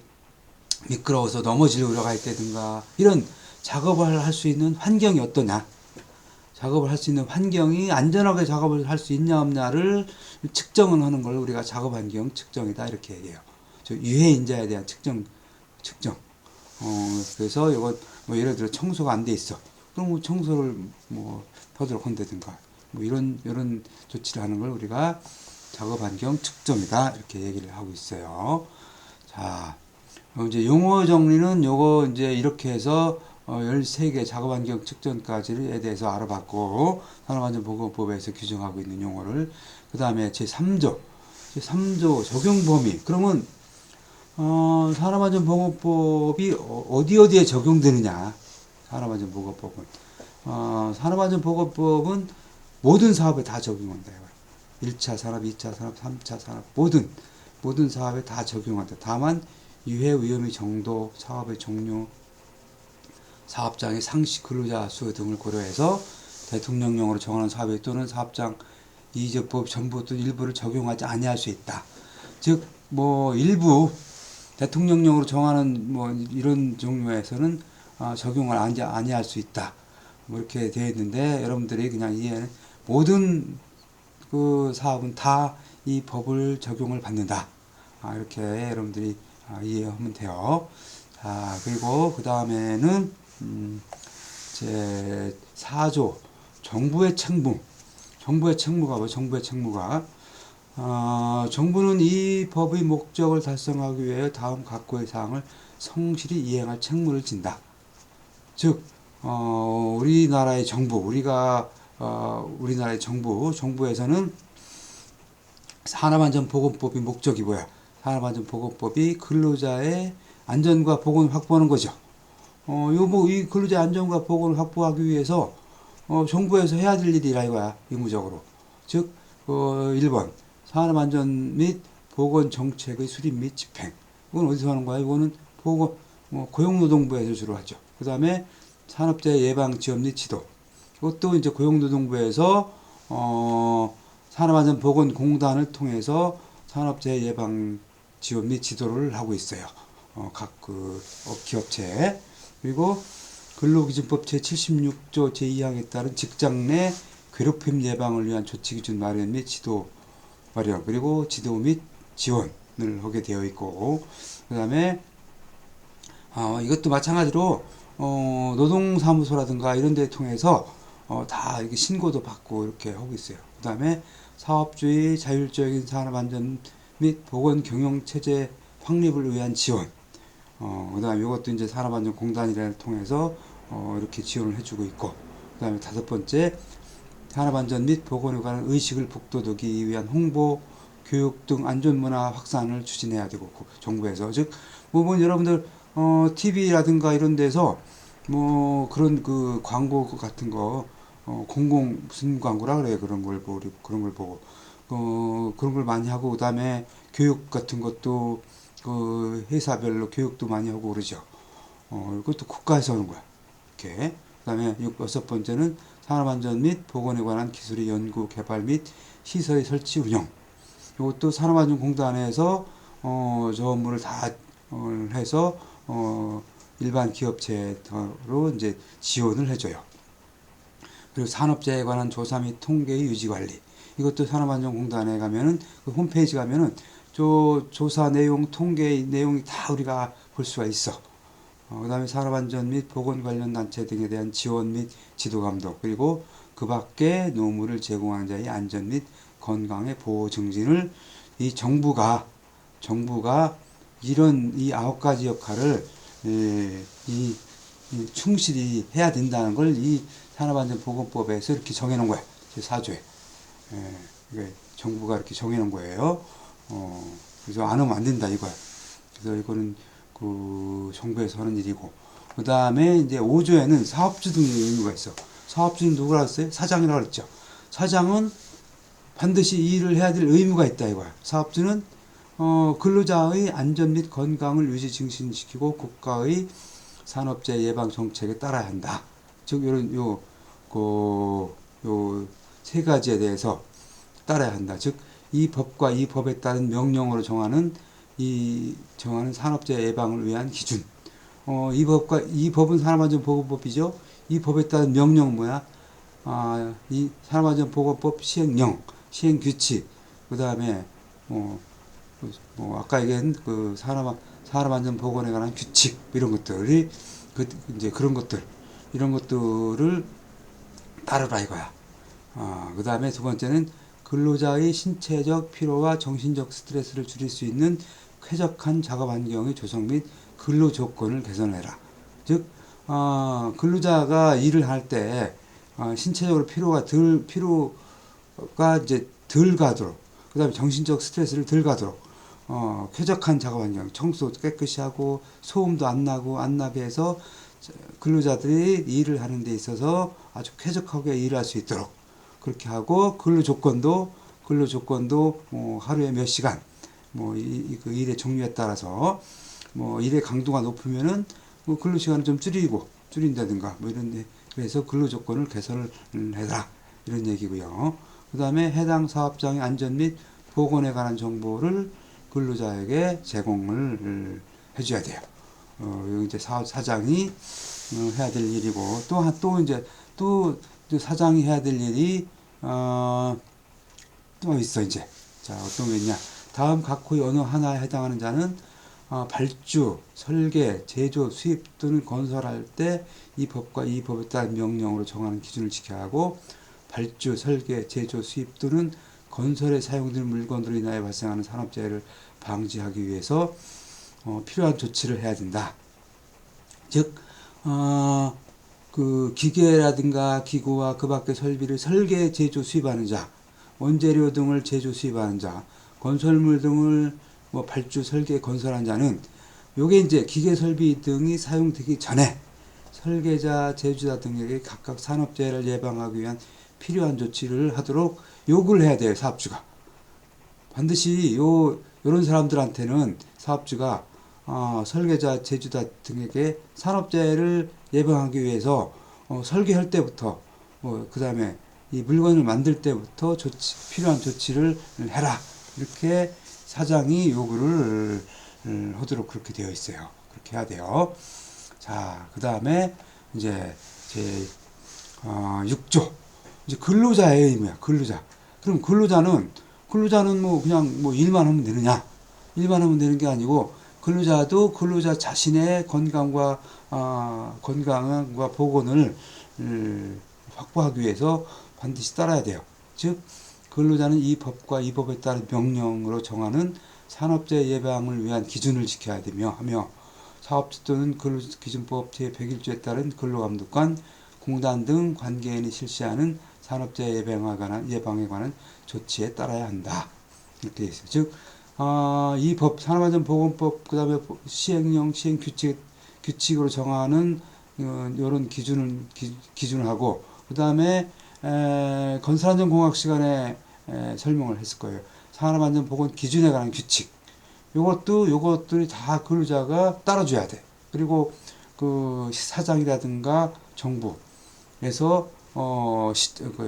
미끄러워서 넘어질 우려가 있다든가 이런 작업을 할 수 있는 환경이 어떠냐, 작업을 할 수 있는 환경이 안전하게 작업을 할 수 있냐 없냐를 측정을 하는 걸 우리가 작업 환경 측정이다 이렇게 얘기해요. 유해 인자에 대한 측정. 그래서 이거 뭐 예를 들어 청소가 안 돼 있어. 그럼 뭐 청소를 뭐 하도록 한다든가 뭐 이런 조치를 하는 걸 우리가 작업 환경 측정이다 이렇게 얘기를 하고 있어요. 자, 이제 용어 정리는 요거 이제 이렇게 해서 13개 작업환경 측정까지에 대해서 알아봤고, 산업안전보건법에서 규정하고 있는 용어를, 그 다음에 제3조 적용 범위. 그러면 산업안전보건법이 어디에 적용되느냐? 산업안전보건법은 산업안전보건법은 모든 사업에 다 적용한다. 1차 산업, 2차 산업, 3차 산업 모든 사업에 다 적용한다. 다만 유해 위험의 정도, 사업의 종류, 사업장의 상시 근로자 수 등을 고려해서 대통령령으로 정하는 사업에 또는 사업장 이적법 전부 또는 일부를 적용하지 아니할 수 있다. 즉 뭐 일부 대통령령으로 정하는 뭐 이런 종류에서는 적용을 아니할 수 있다. 뭐 이렇게 되어 있는데 여러분들이 그냥 이해는 모든 그 사업은 다 이 법을 적용을 받는다. 이렇게 여러분들이 이해하면 돼요. 자, 그리고 그 다음에는 제 4조 정부의 책무. 정부의 책무가 뭐 정부의 책무가 정부는 이 법의 목적을 달성하기 위해 다음 각고의 사항을 성실히 이행할 책무를 진다. 즉 우리나라의 정부, 우리나라의 정부에서는 산업안전보건법의 목적이 뭐야? 산업안전보건법이 근로자의 안전과 보건을 확보하는 거죠. 이 근로자 안전과 보건을 확보하기 위해서 정부에서 해야 될 일이라 이거야, 의무적으로. 즉 1번 산업안전 및 보건정책의 수립 및 집행. 이건 어디서 하는 거야? 이거는 고용노동부에서 주로 하죠. 그 다음에 산업재해 예방 지원 및 지도. 이것도 이제 고용노동부에서 산업안전보건공단을 통해서 산업재해 예방 지원 및 지도를 하고 있어요. 각 기업체. 그리고 근로기준법 제76조 제2항에 따른 직장 내 괴롭힘 예방을 위한 조치기준 마련 및 지도 마련, 그리고 지도 및 지원을 하게 되어 있고, 그 다음에 이것도 마찬가지로 노동사무소라든가 이런 데 통해서 다 이렇게 신고도 받고 이렇게 하고 있어요. 그 다음에 사업주의 자율적인 산업안전 및 보건 경영 체제 확립을 위한 지원. 그 다음에 이것도 이제 산업안전공단이를 통해서 이렇게 지원을 해주고 있고, 그 다음에 5번째 산업안전 및 보건에 관한 의식을 북돋우기 위한 홍보, 교육 등 안전문화 확산을 추진해야 되고, 정부에서. 즉, 뭐 여러분들 TV라든가 이런 데서 뭐 그런 그 광고 같은 거 무슨 광고라 그래요. 그런 걸 보고 그런 걸 많이 하고, 그다음에 교육 같은 것도 그 회사별로 교육도 많이 하고 그러죠. 이것도 국가에서 하는 거야. 이렇게. 그다음에 6번째는 산업안전 및 보건에 관한 기술의 연구, 개발 및 시설의 설치, 운영. 이것도 산업안전공단에서 저 업무를 다 해서 일반 기업체로 이제 지원을 해줘요. 그리고 산업재해에 관한 조사 및 통계의 유지 관리. 이것도 산업안전공단에 가면은 그 홈페이지 가면은 조사 내용, 통계 내용이 다 우리가 볼 수가 있어. 그 다음에 산업안전 및 보건 관련 단체 등에 대한 지원 및 지도 감독, 그리고 그 밖에 노무를 제공하는 자의 안전 및 건강의 보호 증진을 이 정부가 이런 이 9가지 역할을 충실히 해야 된다는 걸 이 산업안전보건법에서 이렇게 정해놓은 거야. 제4조에. 정부가 이렇게 정해놓은 거예요. 그래서 안 하면 안 된다 이거야. 그래서 이거는 그 정부에서 하는 일이고, 그 다음에 이제 5조에는 사업주 등의 의무가 있어. 사업주는 누구라 했어요? 사장이라고 그랬죠. 사장은 반드시 이 일을 해야 될 의무가 있다 이거야. 사업주는 근로자의 안전 및 건강을 유지 증진시키고 국가의 산업재해 예방 정책에 따라야 한다. 즉 이런 요 세 가지에 대해서 따라야 한다. 즉 이 법과 이 법에 따른 명령으로 정하는 산업재해 예방을 위한 기준. 이 법은 산업안전보건법이죠. 이 법에 따른 명령 뭐야? 이 산업안전보건법 시행령, 시행규칙, 그 다음에 아까 얘기한 그 산업안전보건에 관한 규칙 이런 것들이 이제 이런 것들을 따르라 이거야. 그 다음에 두 번째는 근로자의 신체적 피로와 정신적 스트레스를 줄일 수 있는 쾌적한 작업 환경의 조성 및 근로 조건을 개선해라. 즉, 근로자가 일을 할 때 신체적으로 피로가 이제 덜 가도록, 그 다음에 정신적 스트레스를 덜 가도록 쾌적한 작업 환경, 청소 깨끗이 하고 소음도 안 나게 해서 근로자들이 일을 하는 데 있어서 아주 쾌적하게 일할 수 있도록 그렇게 하고, 근로 조건도 하루에 몇 시간, 그 일의 종류에 따라서 일의 강도가 높으면은 근로 시간을 좀 줄인다든가 이런데, 그래서 근로 조건을 개선을 해라 이런 얘기고요. 그 다음에 해당 사업장의 안전 및 보건에 관한 정보를 근로자에게 제공을 해줘야 돼요. 이제 사장이 해야 될 일이고, 또 사장이 해야 될 일이 또 있어 이제. 자, 어떤 게 있냐? 다음 각호의 어느 하나에 해당하는 자는 발주, 설계, 제조, 수입 또는 건설할 때 이 법과 이 법에 따른 명령으로 정하는 기준을 지켜야 하고, 발주, 설계, 제조, 수입 또는 건설에 사용되는 물건으로 인하여 발생하는 산업재해를 방지하기 위해서 필요한 조치를 해야 된다. 즉, 그 기계라든가 기구와 그 밖의 설비를 설계, 제조, 수입하는 자, 원재료 등을 제조, 수입하는 자, 건설물 등을 발주, 설계, 건설한 자는 요게 이제 기계, 설비 등이 사용되기 전에 설계자, 제조자 등에게 각각 산업재해를 예방하기 위한 필요한 조치를 하도록 요구를 해야 돼요, 사업주가. 반드시 요런 사람들한테는 사업주가 설계자, 제조자 등에게 산업재해를 예방하기 위해서 설계할 때부터 그 다음에 이 물건을 만들 때부터 필요한 조치를 해라, 이렇게 사장이 요구를 하도록 그렇게 되어 있어요. 그렇게 해야 돼요. 자, 그 다음에 이제 제 6조 이제 근로자의 의무야. 근로자. 그럼 근로자는 그냥 일만 하면 되느냐? 일만 하면 되는 게 아니고, 근로자도 근로자 자신의 건강과 보건을 확보하기 위해서 반드시 따라야 돼요. 즉, 근로자는 이 법과 이 법에 따른 명령으로 정하는 산업재해 예방을 위한 기준을 지켜야 하며 사업주 또는 근로기준법 제101조에 따른 근로감독관, 공단 등 관계인이 실시하는 산업재해 예방에 관한 조치에 따라야 한다. 이렇게 있어요. 즉, 이 법, 산업안전보건법, 그 다음에 시행령, 규칙으로 정하는 이런 기준을 하고, 그 다음에 건설안전공학 시간에 설명을 했을 거예요. 산업안전보건 기준에 관한 규칙. 요것들이 다 근로자가 따라줘야 돼. 그리고 그 사장이라든가 정부에서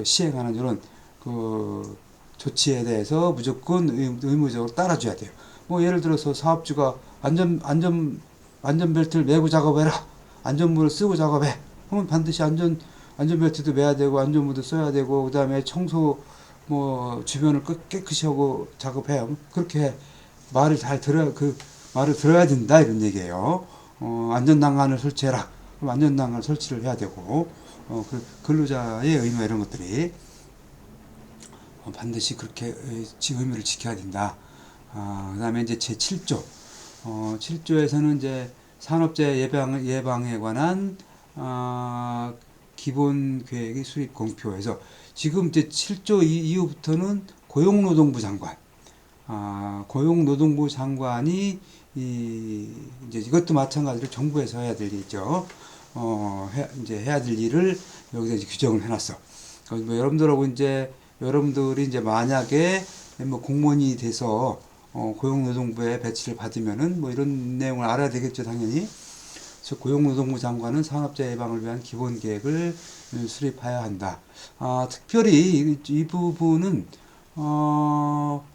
시행하는 이런 그 조치에 대해서 무조건 의무적으로 따라줘야 돼요. 뭐 예를 들어서 사업주가 안전벨트를 매고 작업해라. 안전문을 쓰고 작업해. 그러면 반드시 안전벨트도 매야 되고 안전문도 써야 되고 그다음에 청소 뭐 주변을 깨끗이 하고 작업해요. 그렇게 말을 잘 들어야 그 말을 들어야 된다 이런 얘기예요. 안전난간을 설치해라. 그럼 안전난간 설치를 해야 되고 그 근로자의 의무 이런 것들이 반드시 그렇게 의무를 지켜야 된다. 그다음에 이제 제 7조 7조에서는 이제 산업재해 예방에 관한 기본 계획의 수립 공표에서 지금 이제 7조 이후부터는 고용노동부 장관 고용노동부 장관이 이제 이것도 마찬가지로 정부에서 해야 될 일이죠. 이제 해야 될 일을 여기서 이제 규정을 해놨어. 뭐 여러분들이 이제 만약에 뭐 공무원이 돼서 고용노동부에 배치를 받으면은 뭐 이런 내용을 알아야 되겠죠, 당연히. 그래서 고용노동부 장관은 산업재해 예방을 위한 기본 계획을 수립해야 한다. 특별히 이 부분은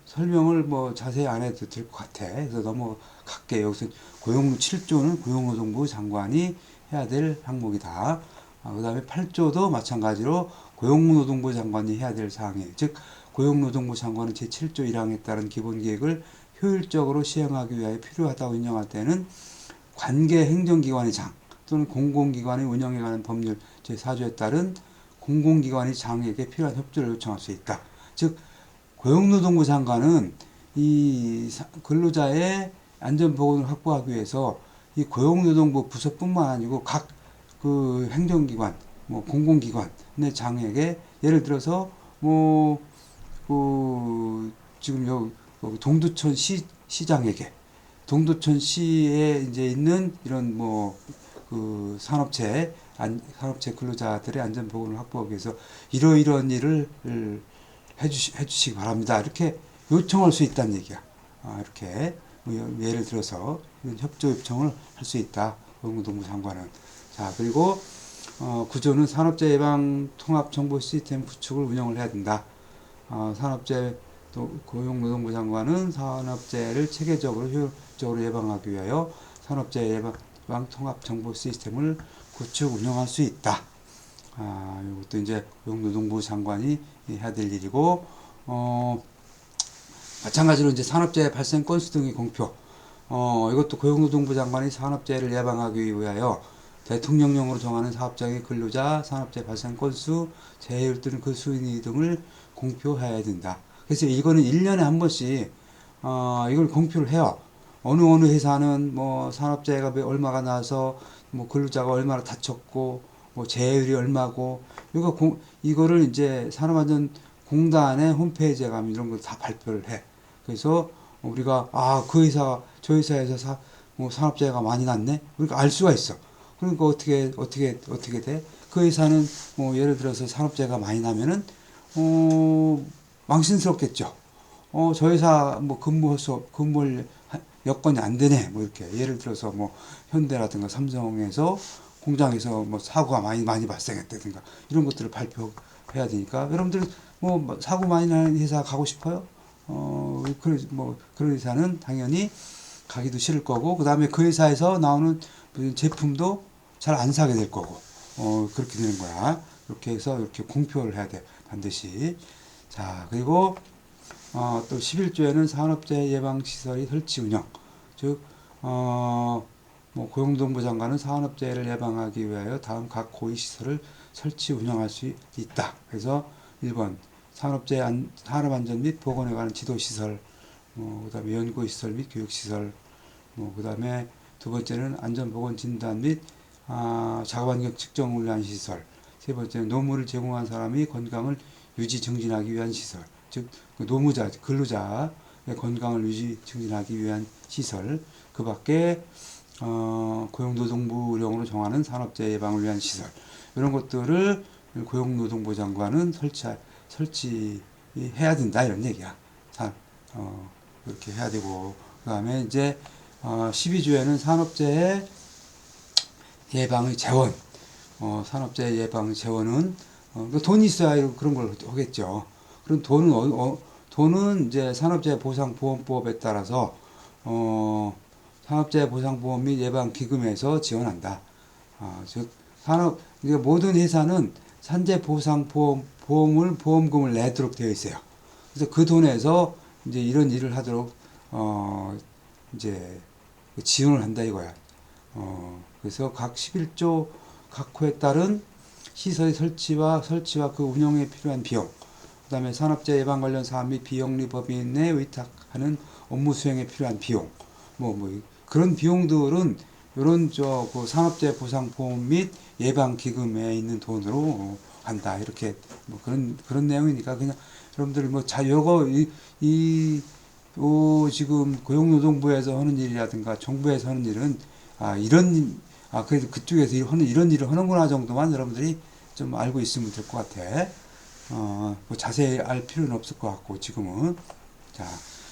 설명을 뭐 자세히 안 해도 될 것 같아. 그래서 넘어갈게. 여기서 7조는 고용노동부 장관이 해야 될 항목이다. 그 다음에 8조도 마찬가지로 고용노동부 장관이 해야 될 사항이에요. 즉, 고용노동부 장관은 제7조 1항에 따른 기본계획을 효율적으로 시행하기 위하여 필요하다고 인정할 때는 관계 행정기관의 장 또는 공공기관의 운영에 관한 법률 제4조에 따른 공공기관의 장에게 필요한 협조를 요청할 수 있다. 즉, 고용노동부 장관은 이 근로자의 안전보건을 확보하기 위해서 이 고용노동부 부서뿐만 아니고 각 그 행정기관, 뭐 공공기관의 장에게 예를 들어서 지금 여기 동두천 시장에게 동두천 시에 이제 있는 이런 그 산업체 근로자들의 안전보건을 확보하기 위해서 이러이러한 일을 해주시기 바랍니다. 이렇게 요청할 수 있다는 얘기야. 이렇게 예를 들어서 협조 요청을 할 수 있다. 고용노동부 장관은. 자, 그리고 구조는 산업재해 예방 통합 정보 시스템 구축을 운영을 해야 된다. 산업재해 고용노동부 장관은 산업재해를 체계적으로 효율적으로 예방하기 위하여 산업재해 예방 통합 정보 시스템을 구축 운영할 수 있다. 이것도 이제 고용노동부 장관이 해야 될 일이고, 마찬가지로 이제 산업재해 발생 건수 등의 공표. 이것도 고용노동부 장관이 산업재해를 예방하기 위하여 대통령령으로 정하는 사업장의 근로자 산업재해 발생 건수, 재해율 또는 그 수위 등을 공표해야 된다. 그래서 이거는 1년에 한 번씩 이걸 공표를 해요. 어느 회사는 뭐 산업재해가 얼마가 나서 뭐 근로자가 얼마나 다쳤고 뭐 재해율이 얼마고 이거를 이제 산업안전공단의 홈페이지에 가면 이런 걸 다 발표를 해. 그래서 우리가 그 회사 저 회사에서 산업재해가 많이 났네. 그러니까 알 수가 있어. 그러니까 어떻게 돼? 그 회사는 뭐 예를 들어서 산업재해가 많이 나면은 망신스럽겠죠. 저 회사 뭐 근무할 여건이 안 되네. 뭐 이렇게 예를 들어서 뭐 현대라든가 삼성에서 공장에서 뭐 사고가 많이 발생했다든가 이런 것들을 발표해야 되니까 여러분들 뭐 사고 많이 나는 회사 가고 싶어요? 그런 회사는 당연히 가기도 싫을 거고 그 다음에 그 회사에서 나오는 제품도 잘 안 사게 될 거고 그렇게 되는 거야. 이렇게 해서 이렇게 공표를 해야 돼. 반드시. 자, 그리고 또 11조에는 산업재해 예방시설의 설치 운영. 즉, 고용노동부 장관은 산업재해를 예방하기 위하여 다음 각 고위시설을 설치 운영할 수 있다. 그래서 1번 산업재해 산업안전 및 보건에 관한 지도시설, 그 다음에 연구시설 및 교육시설, 그 다음에 두 번째는 안전보건 진단 및 작업환경 측정을 위한 시설, 세 번째는 노무를 제공한 사람이 건강을 유지 증진하기 위한 시설, 즉 근로자의 건강을 유지 증진하기 위한 시설, 그 밖에 고용노동부령으로 정하는 산업재해 예방을 위한 시설 이런 것들을 고용노동부 장관은 설치해야 된다 이런 얘기야. 이렇게 해야 되고 그 다음에 이제 12조에는 산업재해 예방의 재원 산업재해 예방의 재원은 돈이 있어야 그런 걸 하겠죠. 그럼 돈은 이제 산업재해보상보험법에 따라서 산업재해보상보험 및 예방기금에서 지원한다. 즉 이게 모든 회사는 산재보상보험을 보험금을 내도록 되어 있어요. 그래서 그 돈에서 이제 이런 일을 하도록 이제 지원을 한다 이거야. 그래서 각 11조 각 호에 따른 시설의 설치와 그 운영에 필요한 비용, 그다음에 산업재해 예방 관련 사업 및 비영리 법인에 의탁하는 업무 수행에 필요한 비용, 그런 비용들은 이런 그 산업재해 보상보험 및 예방 기금에 있는 돈으로 한다 이렇게 그런 내용이니까 그냥 여러분들 요거 지금 고용노동부에서 하는 일이라든가 정부에서 하는 일은 그래도 그쪽에서 이런 일을 하는구나 정도만 여러분들이 좀 알고 있으면 될 것 같아. 자세히 알 필요는 없을 것 같고, 지금은. 자,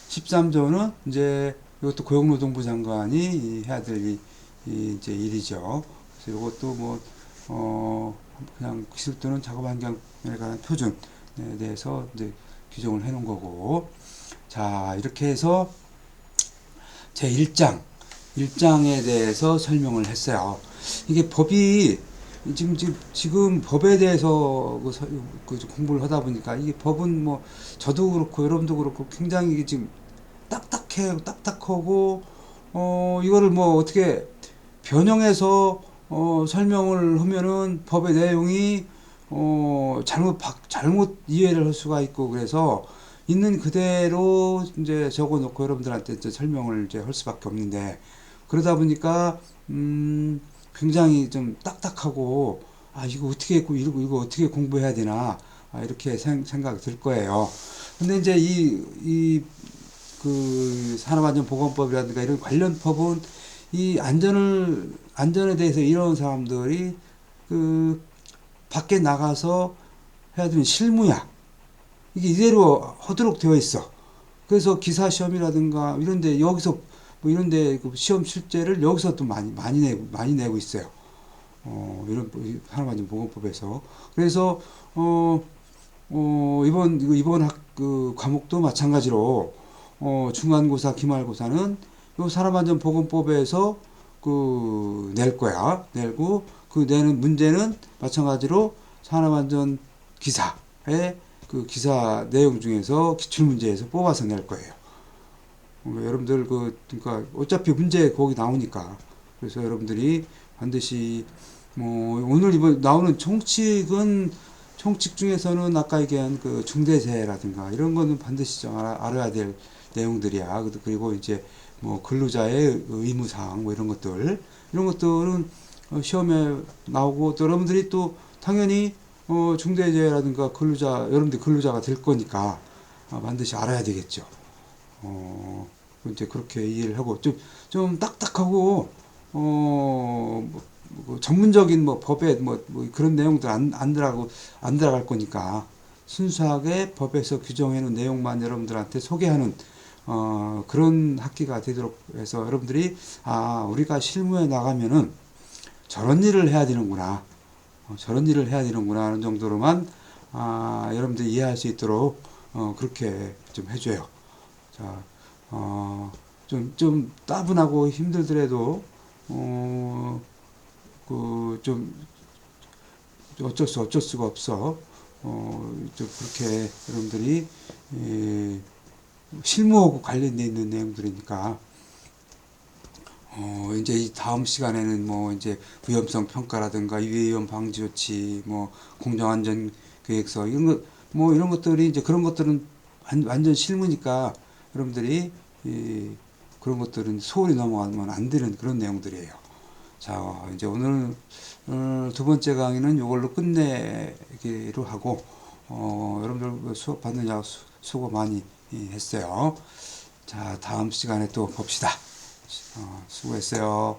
13조는 이제 이것도 고용노동부 장관이 해야 될 이제 일이죠. 그래서 이것도 그냥 기술 또는 작업 환경에 관한 표준에 대해서 이제 규정을 해 놓은 거고. 자, 이렇게 해서 제 1장에 대해서 설명을 했어요. 이게 법이 지금 법에 대해서 공부를 하다 보니까 이게 법은 저도 그렇고 여러분도 그렇고 굉장히 지금 딱딱하고 이거를 어떻게 변형해서 설명을 하면은 법의 내용이 잘못 이해를 할 수가 있고 그래서 있는 그대로 이제 적어놓고 여러분들한테 이제 설명을 이제 할 수밖에 없는데 그러다 보니까 굉장히 좀 딱딱하고 이거 어떻게 했고 이거 어떻게 공부해야 되나 이렇게 생각이 들 거예요. 근데 이제 그 산업안전보건법이라든가 이런 관련 법은 이 안전에 대해서 이런 사람들이 그 밖에 나가서 해야 되는 실무야. 이게 이대로 하도록 되어 있어. 그래서 기사 시험이라든가 이런데 여기서 이런데 그 시험 실제를 여기서 또 많이 내고 있어요. 이런 산업안전보건법에서. 그래서 이번 그 과목도 마찬가지로 중간고사, 기말고사는 요 산업안전보건법에서 낼 거야. 내고 그 내는 문제는 마찬가지로 산업안전 기사의 그 기사 내용 중에서 기출문제에서 뽑아서 낼 거예요. 여러분들 그러니까 어차피 문제 거기 나오니까 그래서 여러분들이 반드시 오늘 이번 나오는 총칙 중에서는 아까 얘기한 그 중대재해라든가 이런 거는 반드시 좀 알아야 될 내용들이야. 그리고 이제 근로자의 의무사항 이런 것들은 시험에 나오고 또 여러분들이 또 당연히 중대재해라든가 여러분들 근로자가 될 거니까 반드시 알아야 되겠죠. 이제 그렇게 이해를 하고 좀 딱딱하고 전문적인 법에 그런 내용들 안 들어갈 거니까 순수하게 법에서 규정해 놓은 내용만 여러분들한테 소개하는 그런 학기가 되도록 해서 여러분들이 우리가 실무에 나가면은 저런 일을 해야 되는구나. 하는 정도로만 여러분들이 이해할 수 있도록 그렇게 좀 해줘요. 자, 좀 따분하고 힘들더라도 좀 어쩔 수가 없어. 좀 그렇게 여러분들이 실무하고 관련돼 있는 내용들이니까 이제 이 다음 시간에는 이제 위험성 평가라든가 위험 방지 조치, 공정안전 계획서 이런 것들이 이제 그런 것들은 완전 실무니까 여러분들이 그런 것들은 소홀히 넘어가면 안 되는 그런 내용들이에요. 자, 이제 오늘 두 번째 강의는 이걸로 끝내기로 하고 여러분들 수업 받느냐고 수고 많이 했어요. 자, 다음 시간에 또 봅시다. 수고했어요.